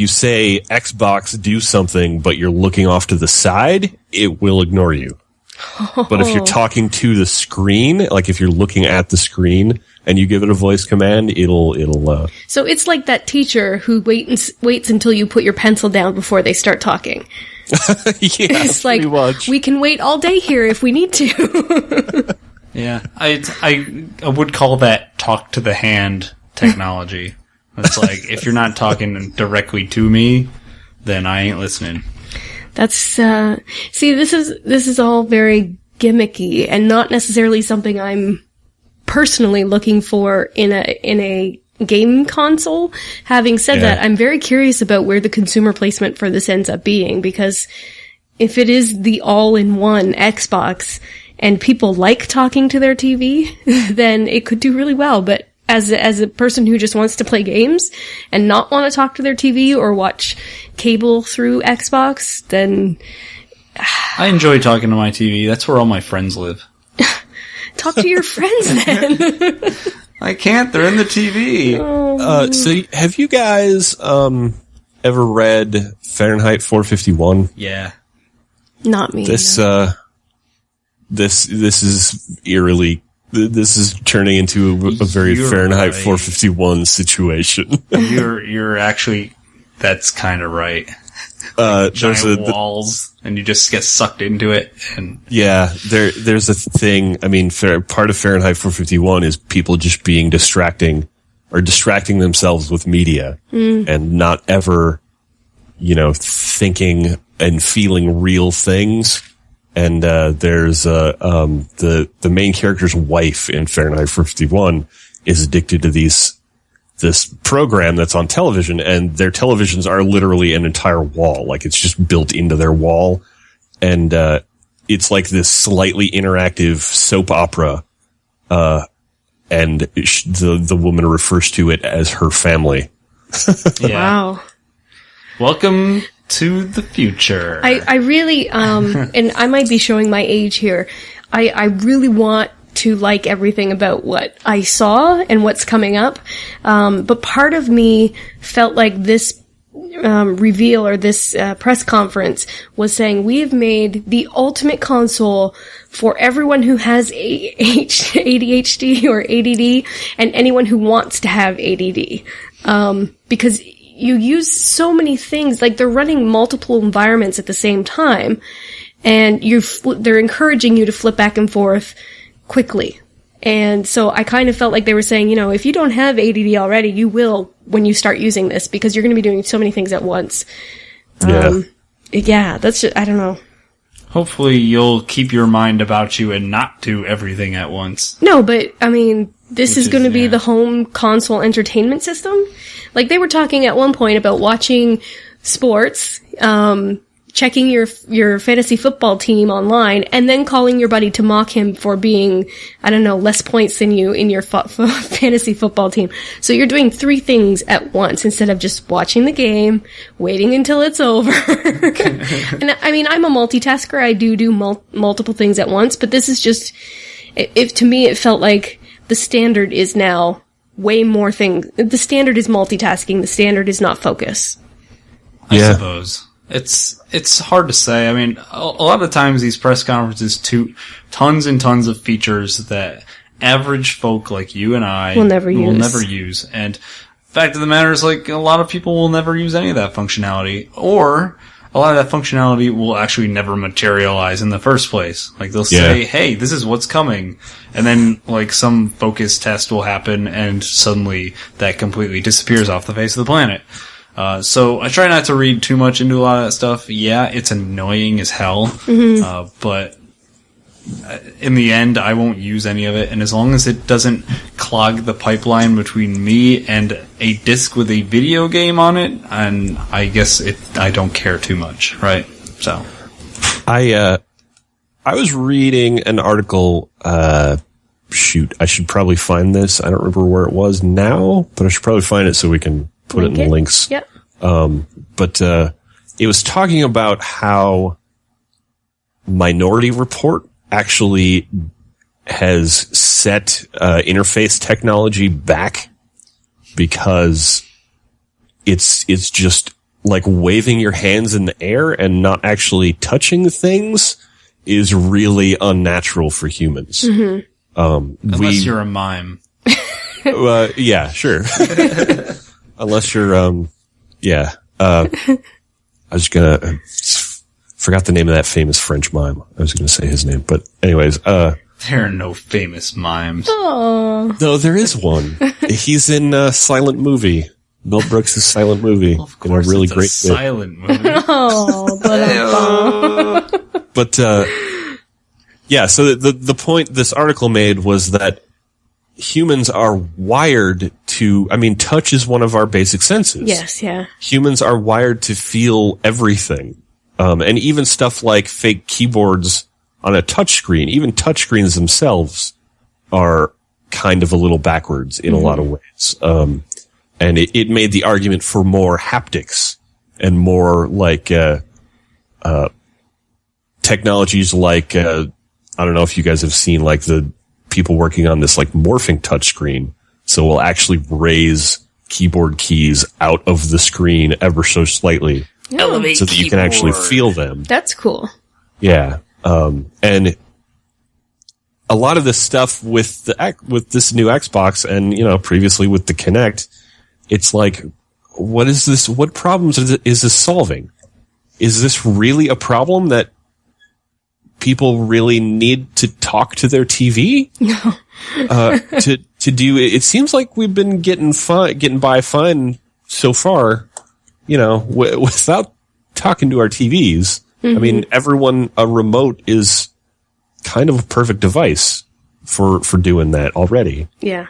say Xbox do something but you're looking off to the side, it will ignore you. But if you're talking to the screen, like if you're looking at the screen and you give it a voice command, it'll So it's like that teacher who waits until you put your pencil down before they start talking. Yeah, it's like, much. We can wait all day here if we need to. Yeah, I would call that talk to the hand technology. It's like, if you're not talking directly to me, then I ain't listening. That's, see, this is all very gimmicky and not necessarily something I'm personally looking for in a game console. Having said that, I'm very curious about where the consumer placement for this ends up being, because if it is the all-in-one Xbox and people like talking to their TV, then it could do really well. But as a person who just wants to play games and not want to talk to their TV or watch cable through Xbox, then I enjoy talking to my TV. That's where all my friends live. Talk to your friends then. I can't. They're in the TV. So have you guys ever read Fahrenheit 451? Yeah. Not me. This is eerily. This is turning into a very Fahrenheit 451 situation. You're actually. That's kind of right. Giant walls, and you just get sucked into it. And yeah, there's a thing. I mean, part of Fahrenheit 451 is people just being distracting themselves with media and not ever, thinking and feeling real things. And there's the main character's wife in Fahrenheit 451 is addicted to this program that's on television, and their televisions are literally an entire wall. Like, it's just built into their wall. And, it's like this slightly interactive soap opera. And the woman refers to it as her family. Yeah. Wow. Welcome to the future. I really, and I might be showing my age here. I really want to like everything about what I saw and what's coming up. But part of me felt like this reveal or this press conference was saying we have made the ultimate console for everyone who has ADHD or ADD and anyone who wants to have ADD. Because you use so many things, like they're running multiple environments at the same time, and they're encouraging you to flip back and forth quickly. And so I kind of felt like they were saying, if you don't have ADD already, you will when you start using this, because you're going to be doing so many things at once. Yeah, that's just, I don't know. Hopefully you'll keep your mind about you and not do everything at once. No, but, I mean, this is going to be the home console entertainment system. Like, they were talking at one point about watching sports, checking your fantasy football team online, and then calling your buddy to mock him for being, I don't know, less points than you in your fantasy football team. So you're doing 3 things at once instead of just watching the game, waiting until it's over. And I mean, I'm a multitasker. I do multiple things at once, but this is just, to me, it felt like the standard is now way more things. The standard is multitasking. The standard is not focus. I suppose. It's hard to say. I mean, a lot of times these press conferences tons and tons of features that average folk like you and I will never use. And fact of the matter is, like, a lot of people will never use any of that functionality, or a lot of that functionality will actually never materialize in the first place. Like, they'll say, hey, this is what's coming. And then, like, some focus test will happen and suddenly that completely disappears off the face of the planet. So I try not to read too much into a lot of that stuff. Yeah, it's annoying as hell. But in the end, I won't use any of it. And as long as it doesn't clog the pipeline between me and a disc with a video game on it, and I guess I don't care too much, right? So I was reading an article. Shoot, I should probably find this. I don't remember where it was now, but I should probably find it so we can put it in the links. Yep. But it was talking about how Minority Report actually has set interface technology back because it's just like waving your hands in the air and not actually touching things is really unnatural for humans. unless you're a mime. Yeah, sure. Unless you're, I was gonna, forgot the name of that famous French mime. I was gonna say his name, but anyways, there are no famous mimes. Oh. No, there is one. He's in Silent Movie. Mel Brooks' Silent Movie. Well, of course, in a really it's great a silent movie. But, yeah, so the point this article made was that humans are wired to, touch is one of our basic senses. Yes, yeah. Humans are wired to feel everything. And even stuff like fake keyboards on a touchscreen, even touchscreens themselves are kind of a little backwards in a lot of ways. And it made the argument for more haptics and more like, technologies like, I don't know if you guys have seen like the people working on this like morphing touchscreen. So we'll actually raise keyboard keys out of the screen ever so slightly. Elevate so that you can actually feel them. That's cool. Yeah. And a lot of this stuff with this new Xbox and, previously with the Kinect, it's like, what is this? What problems is this solving? Is this really a problem that people really need to talk to their TV? No. To do it seems like we've been getting by fine so far, without talking to our TVs. Everyone, a remote is kind of a perfect device for doing that already. Yeah.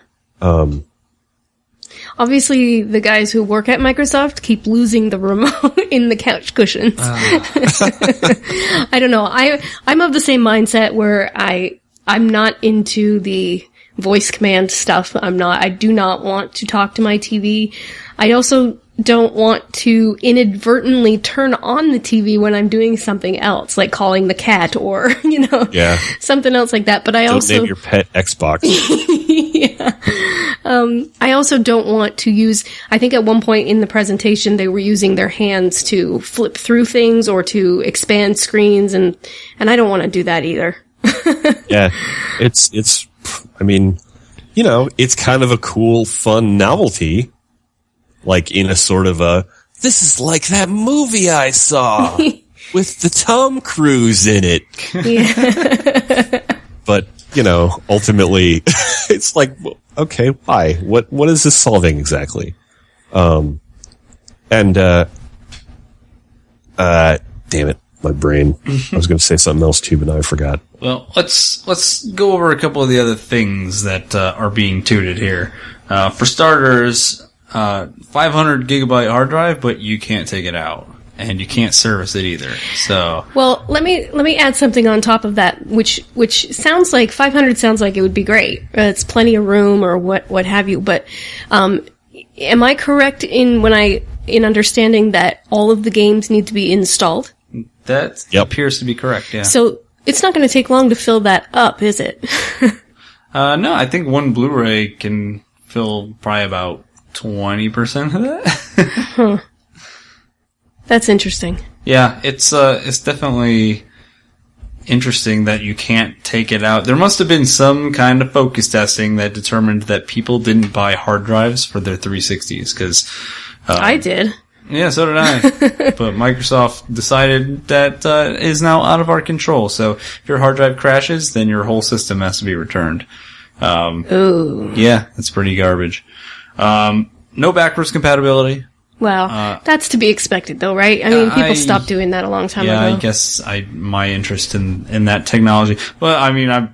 Obviously, the guys who work at Microsoft keep losing the remote in the couch cushions. I don't know. I'm of the same mindset where I'm not into the voice command stuff. I do not want to talk to my TV. I also don't want to inadvertently turn on the TV when I'm doing something else, like calling the cat or, something else like that. But don't name your pet Xbox. Yeah. I also don't want to use, I think at one point in the presentation, they were using their hands to flip through things or to expand screens, and I don't want to do that either. Yeah. It's kind of a cool, fun novelty. Like in a sort of this is like that movie I saw with the Tom Cruise in it. Yeah. But, ultimately it's like, okay, why? What is this solving exactly? Damn it, my brain. I was going to say something else too, but now I forgot. Well, let's go over a couple of the other things that are being tooted here. For starters, 500 gigabyte hard drive, but you can't take it out, and you can't service it either. So, well, let me add something on top of that, which sounds like 500 sounds like it would be great. It's plenty of room, or what have you. But am I correct in understanding that all of the games need to be installed? That appears to be correct. Yeah. So it's not going to take long to fill that up, is it? No, I think one Blu-ray can fill probably about 20% of that. That's interesting. Yeah, it's definitely interesting that you can't take it out. There must have been some kind of focus testing that determined that people didn't buy hard drives for their 360s, because I did. Yeah, so did I. But Microsoft decided that is now out of our control. So if your hard drive crashes, then your whole system has to be returned. Ooh. Yeah, that's pretty garbage. No backwards compatibility. Well, that's to be expected, though, right? I mean, people stopped doing that a long time ago. Yeah, I guess my interest in that technology. Well, I mean, I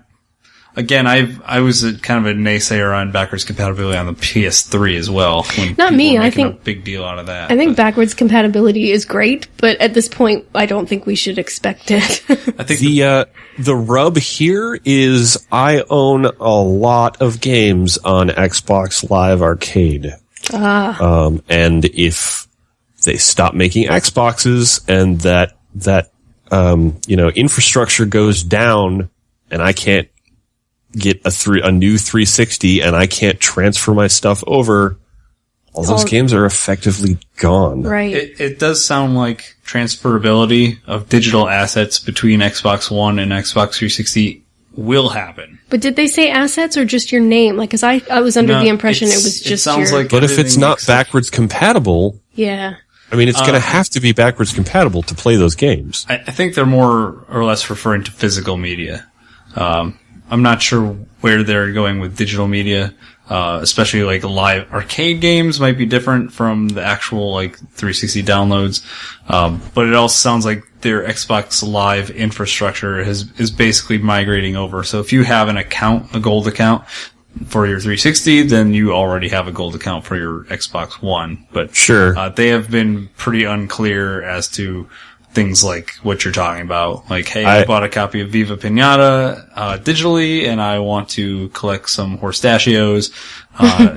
was kind of a naysayer on backwards compatibility on the PS3 as well. Not me. I think a big deal out of that. I think backwards compatibility is great, but at this point, I don't think we should expect it. I think the rub here is I own a lot of games on Xbox Live Arcade. And if they stop making Xboxes and that infrastructure goes down and I can't get a new 360 and I can't transfer my stuff over, all those games are effectively gone. Right. It does sound like transferability of digital assets between Xbox One and Xbox 360 will happen. But did they say assets or just your name? Like, cause I was under the impression it was just your... But if it's not backwards compatible... Yeah. I mean, it's going to have to be backwards compatible to play those games. I think they're more or less referring to physical media. I'm not sure where they're going with digital media, especially like live arcade games might be different from the actual like 360 downloads. But it also sounds like their Xbox Live infrastructure is basically migrating over. So if you have an account, a gold account for your 360, then you already have a gold account for your Xbox One. But sure, they have been pretty unclear as to things like what you're talking about. Like, hey, I bought a copy of Viva Pinata digitally, and I want to collect some Horstachios.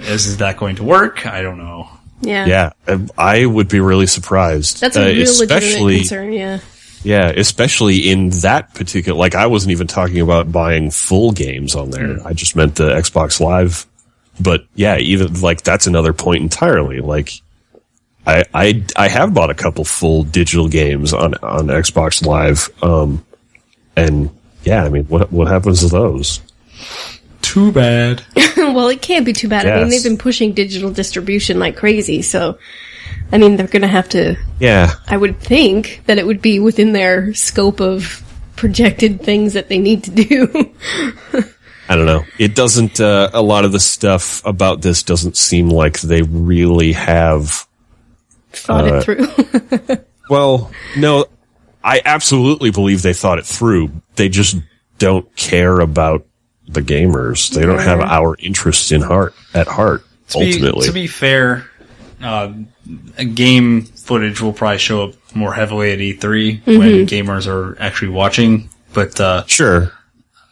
Is that going to work? I don't know. Yeah. Yeah, I would be really surprised. That's a real legitimate concern, yeah. Yeah, especially in that particular... Like, I wasn't even talking about buying full games on there. I just meant the Xbox Live. But, yeah, even, like, that's another point entirely. Like, I have bought a couple full digital games on Xbox Live. And, yeah, I mean, what happens to those? Too bad. Well, it can't be too bad. Yes. I mean, they've been pushing digital distribution like crazy, so... I mean, they're going to have to... Yeah. I would think that it would be within their scope of projected things that they need to do. I don't know. It doesn't... a lot of the stuff about this doesn't seem like they really have... Thought it through. Well, no, I absolutely believe they thought it through. They just don't care about the gamers. They don't have our interests at heart, ultimately. To be fair... game footage will probably show up more heavily at E3 when gamers are actually watching. But sure,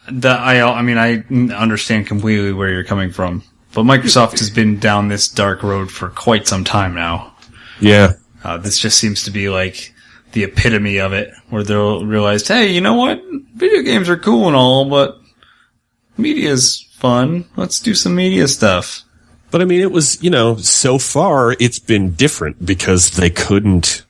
I mean, I understand completely where you're coming from. But Microsoft has been down this dark road for quite some time now. Yeah, this just seems to be like the epitome of it, where they'll realize, hey, you know what? Video games are cool and all, but media's fun. Let's do some media stuff. But I mean, it was, so far it's been different because they couldn't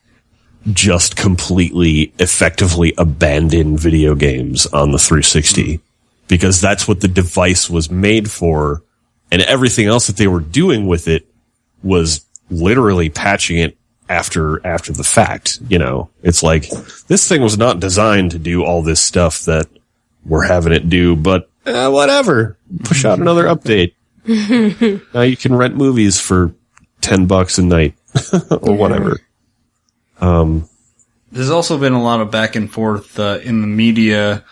just completely effectively abandon video games on the 360 because that's what the device was made for. And everything else that they were doing with it was literally patching it after the fact. It's like this thing was not designed to do all this stuff that we're having it do, but whatever, push out another update. Now you can rent movies for $10 a night or whatever. There's also been a lot of back and forth in the media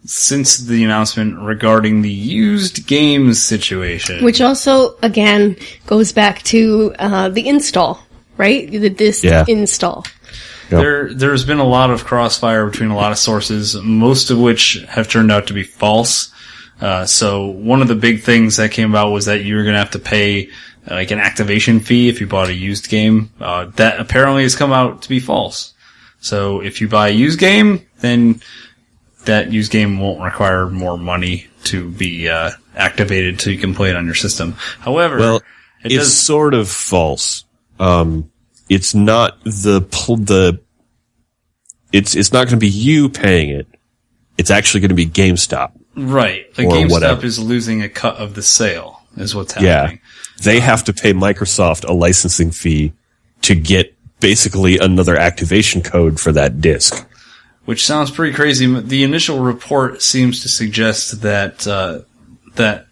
since the announcement regarding the used games situation. Which also, again, goes back to the install, right? The disc install. Yep. There's been a lot of crossfire between a lot of sources, most of which have turned out to be false. So one of the big things that came about was that you were going to have to pay like an activation fee if you bought a used game. That apparently has come out to be false. So if you buy a used game, then that used game won't require more money to be activated so you can play it on your system. However, well, it's sort of false. it's not it's not going to be you paying it. It's actually going to be GameStop. Right. Like GameStop is losing a cut of the sale, is what's happening. Yeah. They have to pay Microsoft a licensing fee to get basically another activation code for that disc. Which sounds pretty crazy. The initial report seems to suggest that that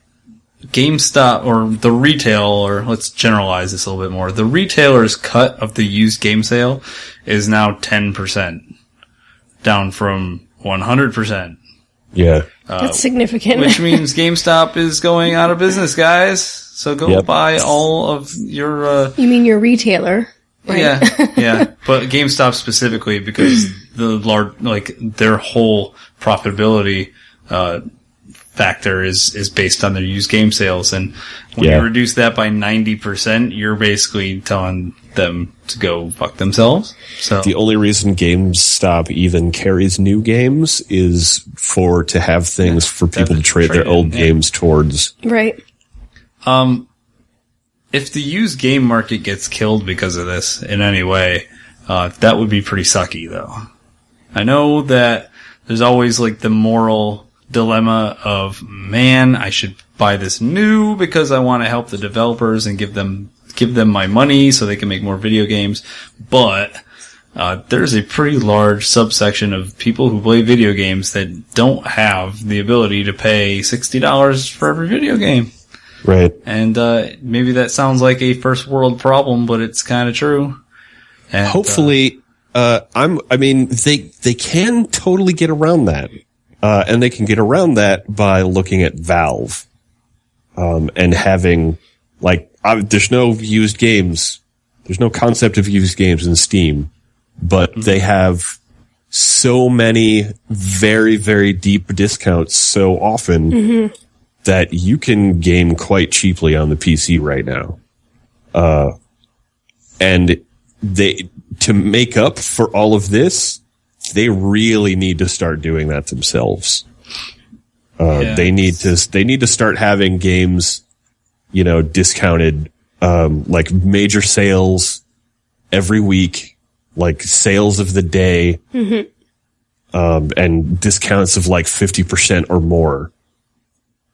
GameStop, or the retail, or let's generalize this a little bit more, the retailer's cut of the used game sale is now 10%, down from 100%. Yeah. That's significant. Which means GameStop is going out of business, guys. So go buy all of your... You mean your retailer, right? Yeah. But GameStop specifically, because their whole profitability factor is based on their used game sales. And when you reduce that by 90%, you're basically telling them to go fuck themselves. So the only reason GameStop even carries new games is to have things for people to trade their old games towards. Right. If the used game market gets killed because of this in any way, that would be pretty sucky, though. I know that there's always like the moral dilemma of, man, I should buy this new because I want to help the developers and give them my money so they can make more video games. But there's a pretty large subsection of people who play video games that don't have the ability to pay $60 for every video game. Right. And maybe that sounds like a first world problem, but it's kind of true. And, hopefully, they can totally get around that. And they can get around that by looking at Valve, and having, there's no used games. There's no concept of used games in Steam, but they have so many very, very deep discounts so often that you can game quite cheaply on the PC right now. And to make up for all of this, they really need to start doing that themselves. They need to start having games, discounted, like major sales every week, like sales of the day, and discounts of like 50% or more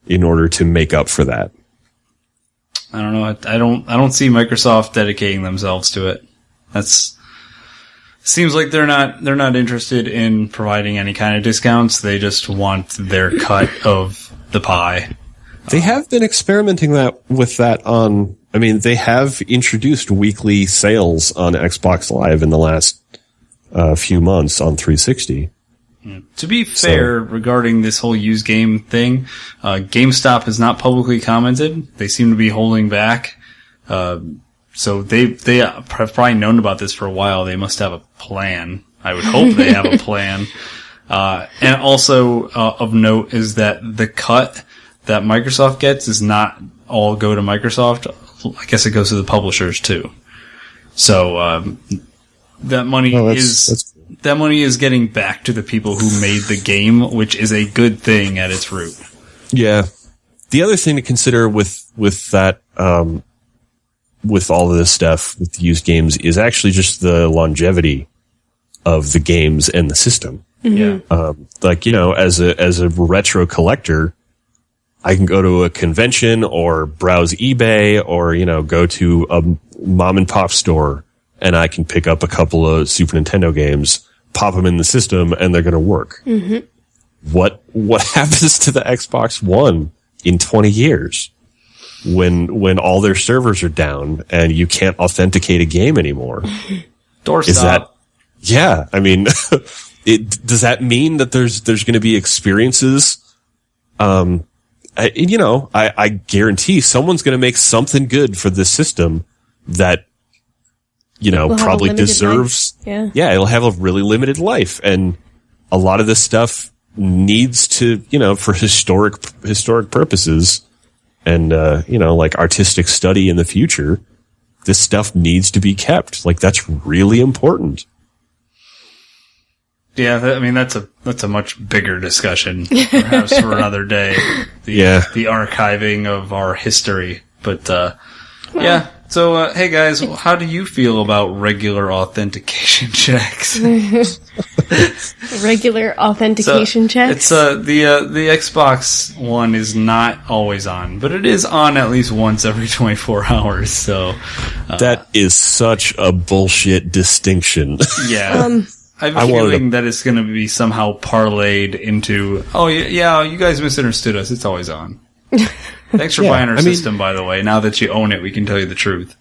in order to make up for that. I don't know. I don't see Microsoft dedicating themselves to it. Seems like they're not interested in providing any kind of discounts. They just want their cut of the pie. They have been experimenting with that they have introduced weekly sales on Xbox Live in the last few months on 360. To be fair, regarding this whole used game thing, GameStop has not publicly commented. They seem to be holding back. So they have probably known about this for a while. They must have a plan. I would hope they have a plan. And also of note is that the cut that Microsoft gets does not all go to Microsoft. I guess it goes to the publishers too. So that money that money is getting back to the people who made the game, which is a good thing at its root. Yeah. The other thing to consider with that, with all of this stuff, with the used games, is actually just the longevity of the games and the system. Yeah. As a retro collector, I can go to a convention or browse eBay or, go to a mom and pop store and I can pick up a couple of Super Nintendo games, pop them in the system, and they're going to work. Mm-hmm. What happens to the Xbox One in 20 years? When all their servers are down and you can't authenticate a game anymore. Doorstop. Does that mean that there's going to be experiences? I guarantee someone's going to make something good for this system that, probably deserves. Yeah, it'll have a really limited life. And a lot of this stuff needs to, for historic purposes, and, artistic study in the future, this stuff needs to be kept. That's really important. Yeah, that's a much bigger discussion, perhaps for another day. The archiving of our history. But, So, hey guys, how do you feel about regular authentication checks? Regular authentication checks? It's the Xbox One is not always on, but it is on at least once every 24 hours. So that is such a bullshit distinction. Yeah. I have a feeling that it's going to be somehow parlayed into, oh yeah, you guys misunderstood us. It's always on. Thanks for buying our system, by the way. Now that you own it, we can tell you the truth.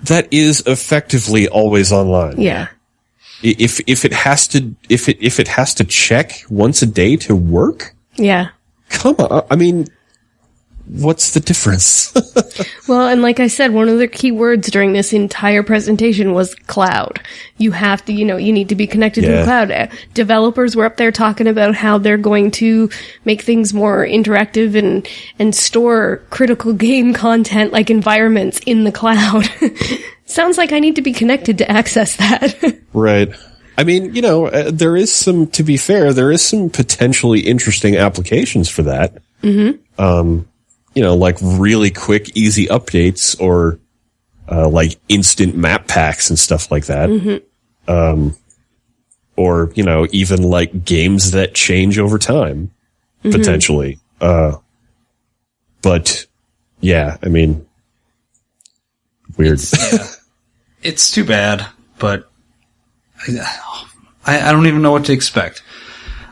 That is effectively always online. Yeah. If it has to check once a day to work? Yeah. Come on. I mean, what's the difference? Well, and like I said, one of the key words during this entire presentation was cloud. You have to, you need to be connected to the cloud. Developers were up there talking about how they're going to make things more interactive and store critical game content like environments in the cloud. Sounds like I need to be connected to access that. Right. I mean, there is some, to be fair, there is some potentially interesting applications for that. Mm-hmm. Like really quick, easy updates or, like instant map packs and stuff like that. Mm-hmm. Or, even like games that change over time, potentially. But yeah, I mean, weird. It's too bad, but I don't even know what to expect.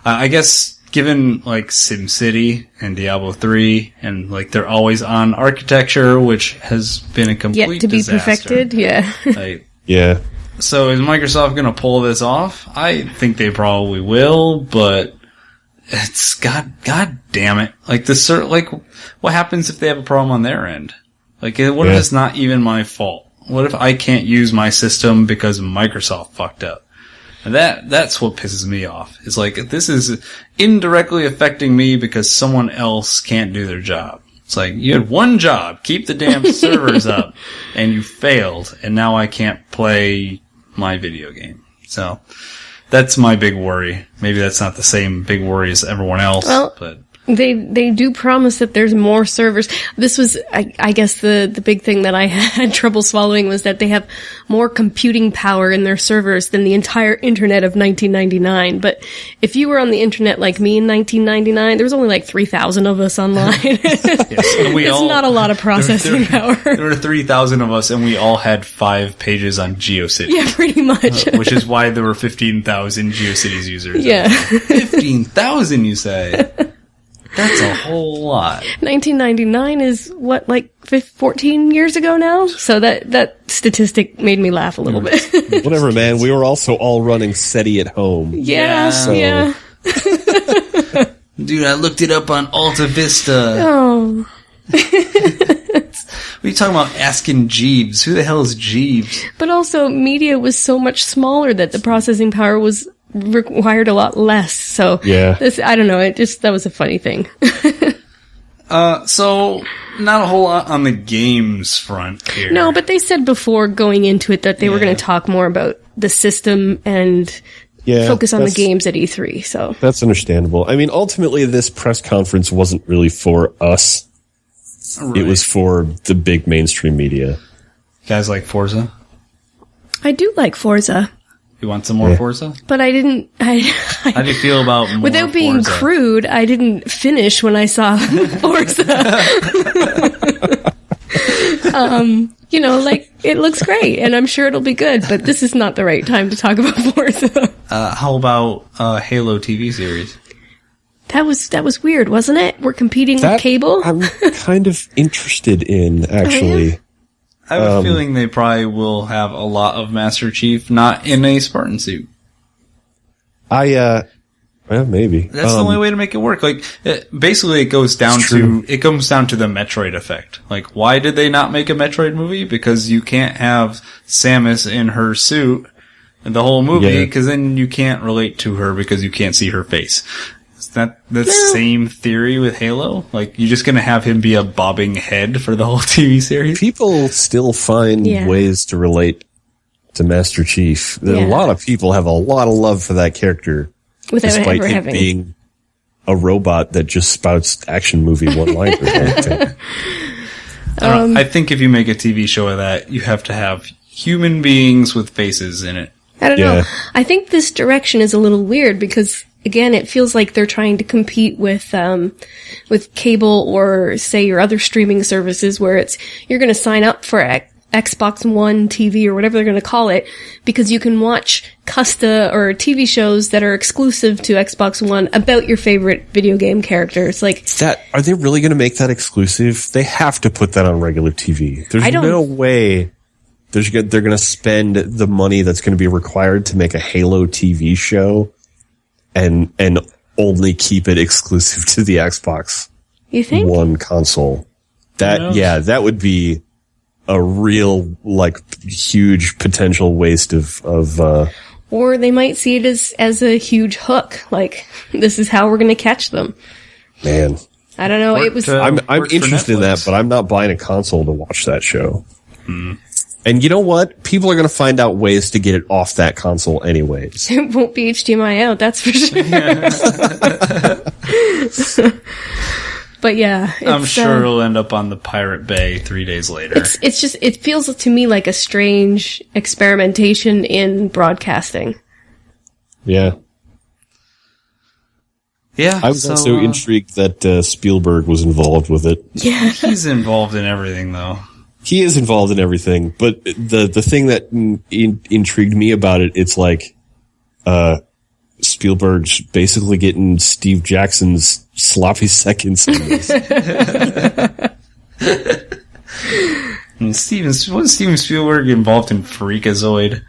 I guess given like SimCity and Diablo 3 and like their always on architecture, which has been a complete yet to be disaster. Perfected, yeah. Yeah. So is Microsoft going to pull this off? I think they probably will, but it's God damn it! Like what happens if they have a problem on their end? Like, what if it's not even my fault? What if I can't use my system because Microsoft fucked up? And that's what pisses me off. It's like, this is indirectly affecting me because someone else can't do their job. It's like, you had one job, keep the damn servers up, and you failed, and now I can't play my video game. So, that's my big worry. Maybe that's not the same big worry as everyone else, but... They do promise that there's more servers. This was, I guess, the big thing that I had trouble swallowing was that they have more computing power in their servers than the entire internet of 1999. But if you were on the internet like me in 1999, there was only like 3,000 of us online. Yes, and it's not a lot of processing power. There were 3,000 of us, and we all had 5 pages on GeoCities. Yeah, pretty much. Which is why there were 15,000 GeoCities users. Yeah. 15,000, you say? That's a whole lot. 1999 is what, like 14 years ago now? So that statistic made me laugh a little bit. Whatever, man. We were also all running SETI at home. Yeah. Dude, I looked it up on Alta Vista. Oh. What are you talking about asking Jeeves? Who the hell is Jeeves? But also, media was so much smaller that the processing power was required a lot less. So, I don't know. That was a funny thing. So, not a whole lot on the games front here. No, but they said before going into it that they were going to talk more about the system and focus on the games at E3. So that's understandable. I mean, ultimately, this press conference wasn't really for us. Right. It was for the big mainstream media. You guys like Forza? I do like Forza. You want some more Forza? But I didn't... How do you feel about more without being Forza? Crude, I didn't finish when I saw Forza. It looks great, and I'm sure it'll be good, but this is not the right time to talk about Forza. How about Halo TV series? That was weird, wasn't it? We're competing with cable? I'm kind of interested in, actually. I have a feeling they probably will have a lot of Master Chief not in a Spartan suit. Well, maybe. That's the only way to make it work. Like, basically it comes down to the Metroid effect. Like, why did they not make a Metroid movie? Because you can't have Samus in her suit in the whole movie, because then you can't relate to her because you can't see her face. Is that the same theory with Halo? Like, you're just going to have him be a bobbing head for the whole TV series? People still find ways to relate to Master Chief. A lot of people have a lot of love for that character. Without despite ever it having being a robot that just spouts action movie one-liners. I think if you make a TV show of that, you have to have human beings with faces in it. I don't know. I think this direction is a little weird because, again, it feels like they're trying to compete with cable or, say, your other streaming services where you're going to sign up for Xbox One TV or whatever they're going to call it because you can watch Custa or TV shows that are exclusive to Xbox One about your favorite video game characters. Like that, are they really going to make that exclusive? They have to put that on regular TV. There's no way they're going to spend the money that's going to be required to make a Halo TV show and only keep it exclusive to the Xbox You think? One console. That would be a real, like, huge potential waste of or they might see it as a huge hook. Like, this is how we're going to catch them. Man. I don't know. I'm interested in that, but I'm not buying a console to watch that show. And you know what? People are going to find out ways to get it off that console anyways. It won't be HDMI out, that's for sure. But yeah, I'm sure it'll end up on the Pirate Bay 3 days later. It's just, it feels to me like a strange experimentation in broadcasting. Yeah. Yeah. I was also intrigued that Spielberg was involved with it. Yeah. He's involved in everything, though. He is involved in everything, but the thing that intrigued me about it, it's like, Spielberg's basically getting Steve Jackson's sloppy seconds in this. Wasn't Steven Spielberg involved in Freakazoid?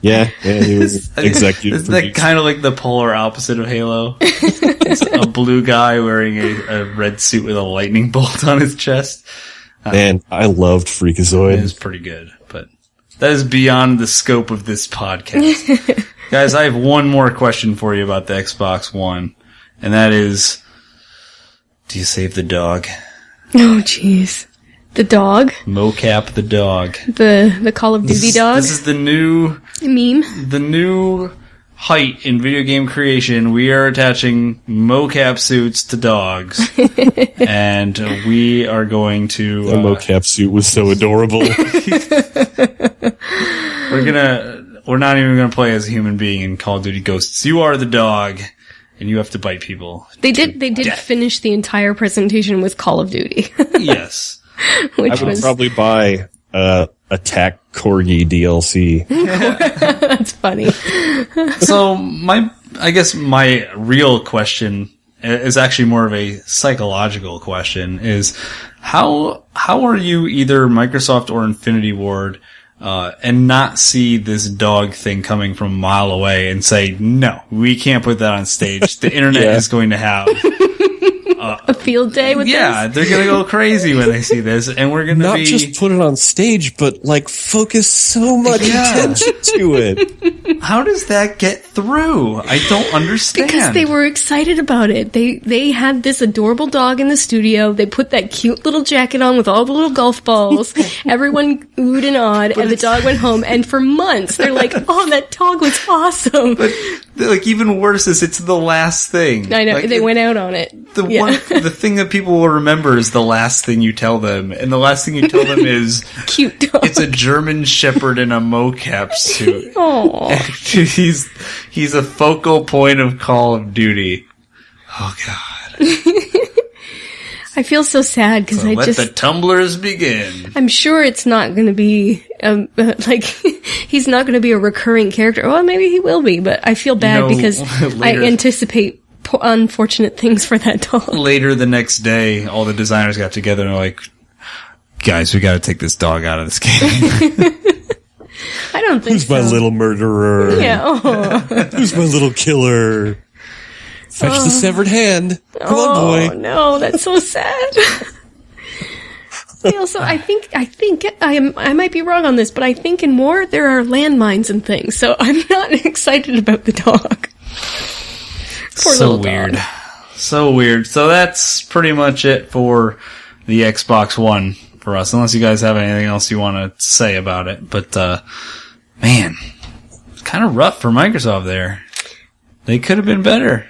Yeah, he was executive. Isn't that kind of like the polar opposite of Halo? It's a blue guy wearing a red suit with a lightning bolt on his chest. Man, I loved Freakazoid. It was pretty good, but that is beyond the scope of this podcast. Guys, I have one more question for you about the Xbox One, and that is, do you save the dog? Oh, jeez. The dog? Mocap the dog. The Call of Duty dog? This is the new meme. The new height in video game creation. We are attaching mocap suits to dogs. And we are going to... The mocap suit was so adorable. We're not even gonna play as a human being in Call of Duty Ghosts. You are the dog, and you have to bite people. They did finish the entire presentation with Call of Duty. Yes. I would probably buy Attack Corgi DLC. That's funny. So I guess my real question is actually more of a psychological question: is how are you either Microsoft or Infinity Ward? And not see this dog thing coming from a mile away and say, no, we can't put that on stage. The internet is going to have a field day with this? Yeah, they're going to go crazy when they see this, and we're going to not just put it on stage, but like focus so much attention to it. How does that get through? I don't understand. Because they were excited about it. They had this adorable dog in the studio. They put that cute little jacket on with all the little golf balls. Everyone oohed and awed, and the dog went home. And for months, they're like, "Oh, that dog was awesome." But like even worse is it's the last thing. I know like, they went out on it. The thing that people will remember is the last thing you tell them, and the last thing you tell them is cute dog. It's a German Shepherd in a mocap suit. Aww. He's a focal point of Call of Duty. Oh God. I feel so sad because let the tumblers begin. I'm sure it's not going to be he's not going to be a recurring character. Well, maybe he will be, but I feel bad because I anticipate unfortunate things for that dog. Later the next day, all the designers got together and were like, "Guys, we got to take this dog out of this game." I don't think Who's my little murderer? Yeah. Who's my little killer? Fetch the severed hand. Come on, boy. Oh, no, that's so sad. I think I might be wrong on this, but I think in war there are landmines and things, so I'm not excited about the dog. Poor so little weird. dog. So weird. So that's pretty much it for the Xbox One for us, unless you guys have anything else you want to say about it. But, man, it's kind of rough for Microsoft there. They could have been better.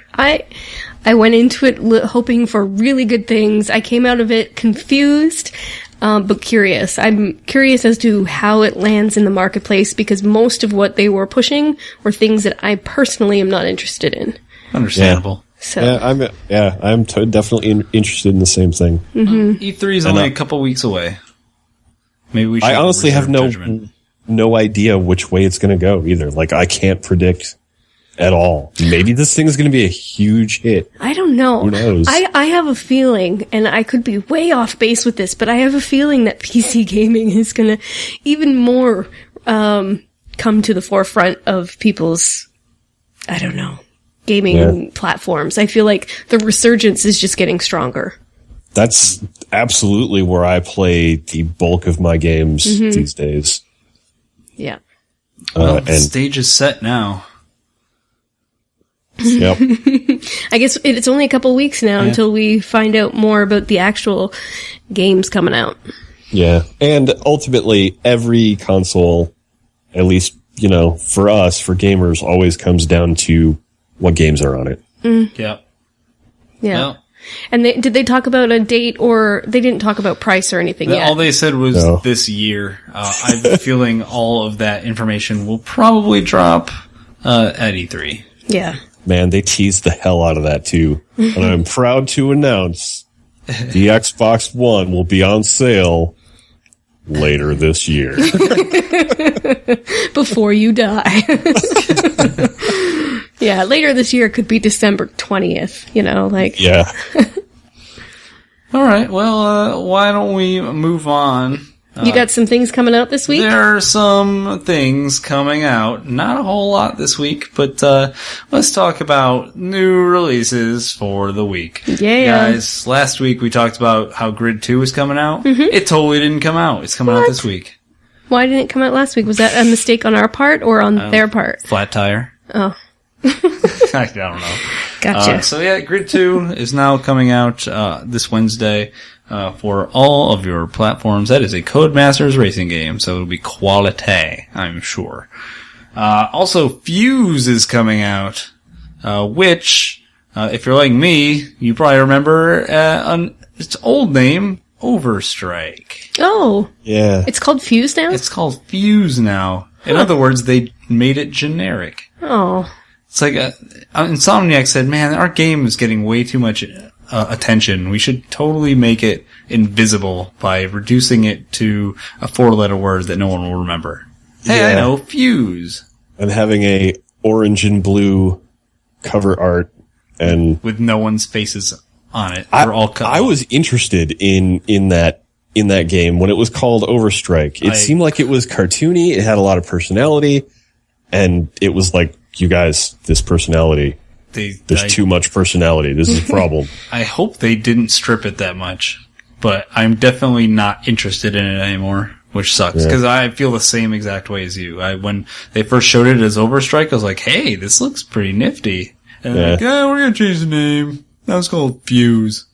I went into it hoping for really good things. I came out of it confused, but curious. I'm curious as to how it lands in the marketplace, because most of what they were pushing were things that I personally am not interested in. Understandable. So I'm definitely interested in the same thing. E3 is only a couple weeks away. Maybe we should. I honestly have judgment. no idea which way it's going to go either. Like, I can't predict at all. Maybe this thing is going to be a huge hit. I don't know. Who knows? I have a feeling, and I could be way off base with this, but I have a feeling that PC gaming is going to even more come to the forefront of people's, I don't know, gaming platforms. I feel like the resurgence is just getting stronger. That's absolutely where I play the bulk of my games these days. Yeah. Well, the stage is set now. Yep. I guess it's only a couple weeks now until we find out more about the actual games coming out. Yeah. And ultimately, every console, at least, for us, for gamers, always comes down to what games are on it. Yeah. Well. And did they talk about a date, or they didn't talk about price or anything yet? All they said was this year. I have a feeling all of that information will probably drop at E3. Yeah. Man, they teased the hell out of that, too. And I'm proud to announce the Xbox One will be on sale later this year. Before you die. Yeah, later this year could be December 20th, Yeah. All right, well, why don't we move on? You got some things coming out this week? There are some things coming out. Not a whole lot this week, but let's talk about new releases for the week. Yeah. Guys, last week we talked about how Grid 2 was coming out. It totally didn't come out. It's coming out this week. Why didn't it come out last week? Was that a mistake on our part or on their part? Flat tire. Oh. I don't know. Gotcha. So yeah, Grid 2 is now coming out this Wednesday for all of your platforms. That is a Codemasters racing game, so it'll be quality, I'm sure. Also, Fuse is coming out, which, if you're like me, you probably remember its old name, Overstrike. Oh. Yeah. It's called Fuse now? It's called Fuse now. In other words, they made it generic. Oh. It's like Insomniac said, man, our game is getting way too much attention. We should totally make it invisible by reducing it to a 4-letter word that no one will remember. Hey, I know, Fuse. And having a orange and blue cover art and with no one's faces on it. They're all cut I off. was interested in that game when it was called Overstrike. It seemed like it was cartoony, it had a lot of personality, and it was like, you guys, this personality, there's too much personality. This is a problem. I hope they didn't strip it that much, but I'm definitely not interested in it anymore, which sucks, because I feel the same exact way as you. When they first showed it as Overstrike, I was like, hey, this looks pretty nifty. And they're like, we're going to change the name. Now it's called Fuse.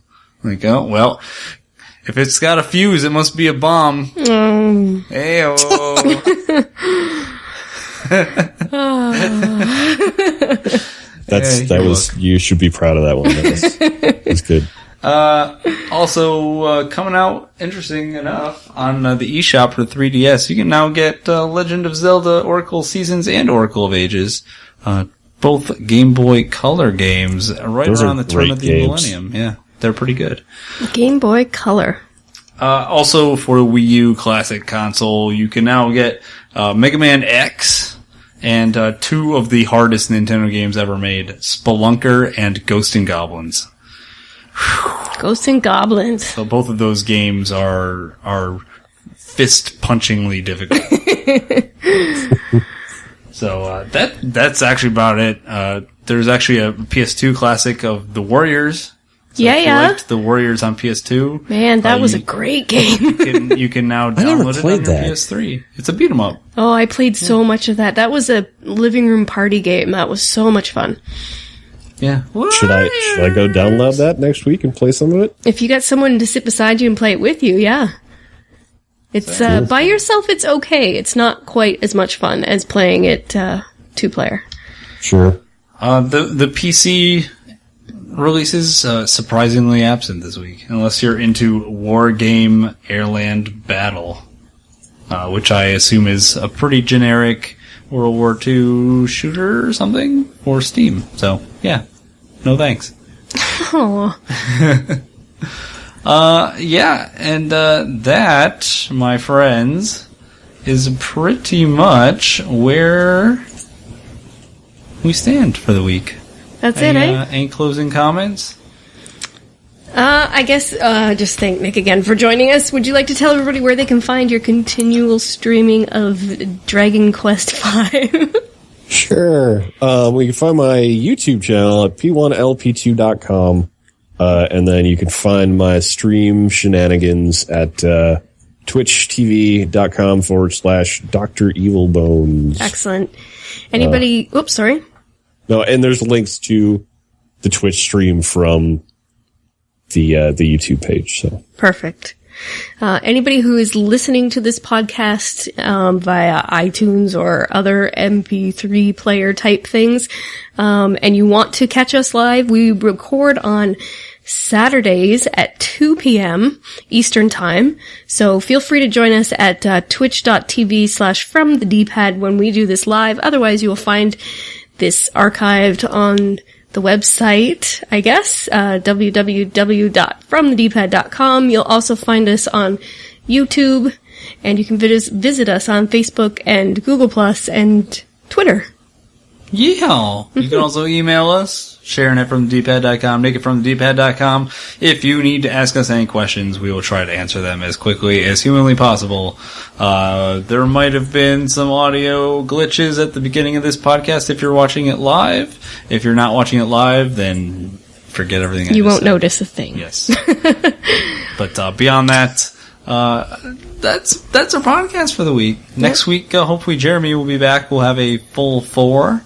I'm like, oh, well, if it's got a fuse, it must be a bomb. Hey-oh. You should be proud of that one. That's good. Also, coming out, interesting enough, on the eShop for 3DS, you can now get Legend of Zelda Oracle Seasons and Oracle of Ages, both Game Boy Color games, Those around the turn of the games. millennium. Yeah, they're pretty good. Game Boy Color. Also, for Wii U Classic Console, you can now get Mega Man X and 2 of the hardest Nintendo games ever made, Spelunker and Ghosts and Goblins. Ghosts and Goblins. So both of those games are fist-punchingly difficult. So that's actually about it. There's actually a PS2 classic of The Warriors. So if you liked The Warriors on PS2. Man, that was a great game. You can now download it on your PS3. It's a beat 'em up. Oh, I played so much of that. That was a living room party game. That was so much fun. Yeah. Should I go download that next week and play some of it? If you got someone to sit beside you and play it with you, yeah. It's by yourself, it's okay. It's not quite as much fun as playing it 2-player. Sure. The PC releases surprisingly absent this week, unless you're into War Game Airland Battle, which I assume is a pretty generic World War II shooter or something for Steam. So, yeah. No thanks. Oh. Yeah, and that, my friends, is pretty much where we stand for the week. That's it, eh? Any closing comments? I guess just thank Nick again for joining us. Would you like to tell everybody where they can find your continual streaming of Dragon Quest V? Sure. We can find my YouTube channel at p1lp2.com. And then you can find my stream shenanigans at twitchtv.com/Dr. Evilbones. Excellent. Anybody... oops, sorry. No, and there's links to the Twitch stream from the YouTube page. So Perfect. Anybody who is listening to this podcast via iTunes or other MP3 player type things, and you want to catch us live, we record on Saturdays at 2 p.m. Eastern Time. So feel free to join us at twitch.tv/FromTheDPod when we do this live. Otherwise, you will find this archived on the website, I guess, www.fromthedpod.com. You'll also find us on YouTube, and you can visit us on Facebook and Google Plus and Twitter. Yeah. You can also email us, Sharon at FromTheDPod.com, Nick at FromTheDPod.com. If you need to ask us any questions, we will try to answer them as quickly as humanly possible. There might have been some audio glitches at the beginning of this podcast if you're watching it live. If you're not watching it live, then forget everything I just You won't said. notice a thing. Yes. But beyond that, that's our podcast for the week. Next week, hopefully Jeremy will be back. We'll have a full 4.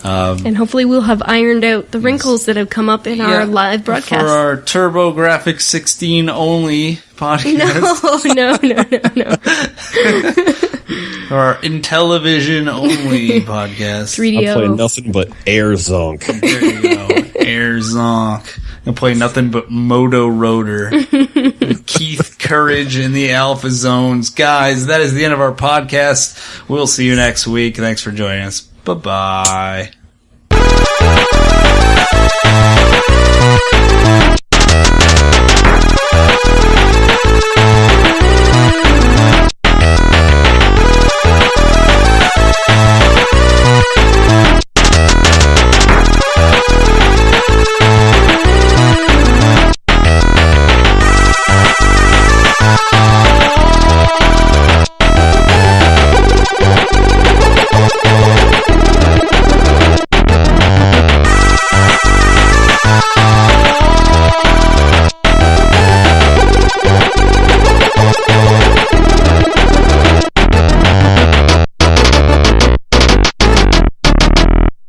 And hopefully we'll have ironed out the wrinkles that have come up in our live broadcast. For our TurboGrafx 16 only podcast. No. Or our Intellivision only podcast. 3DO. I'll play nothing but Air Zonk. There you go. Air Zonk. I'll play nothing but Moto Rotor. Keith Courage in the Alpha Zones. Guys, that is the end of our podcast. We'll see you next week. Thanks for joining us. Bye-bye.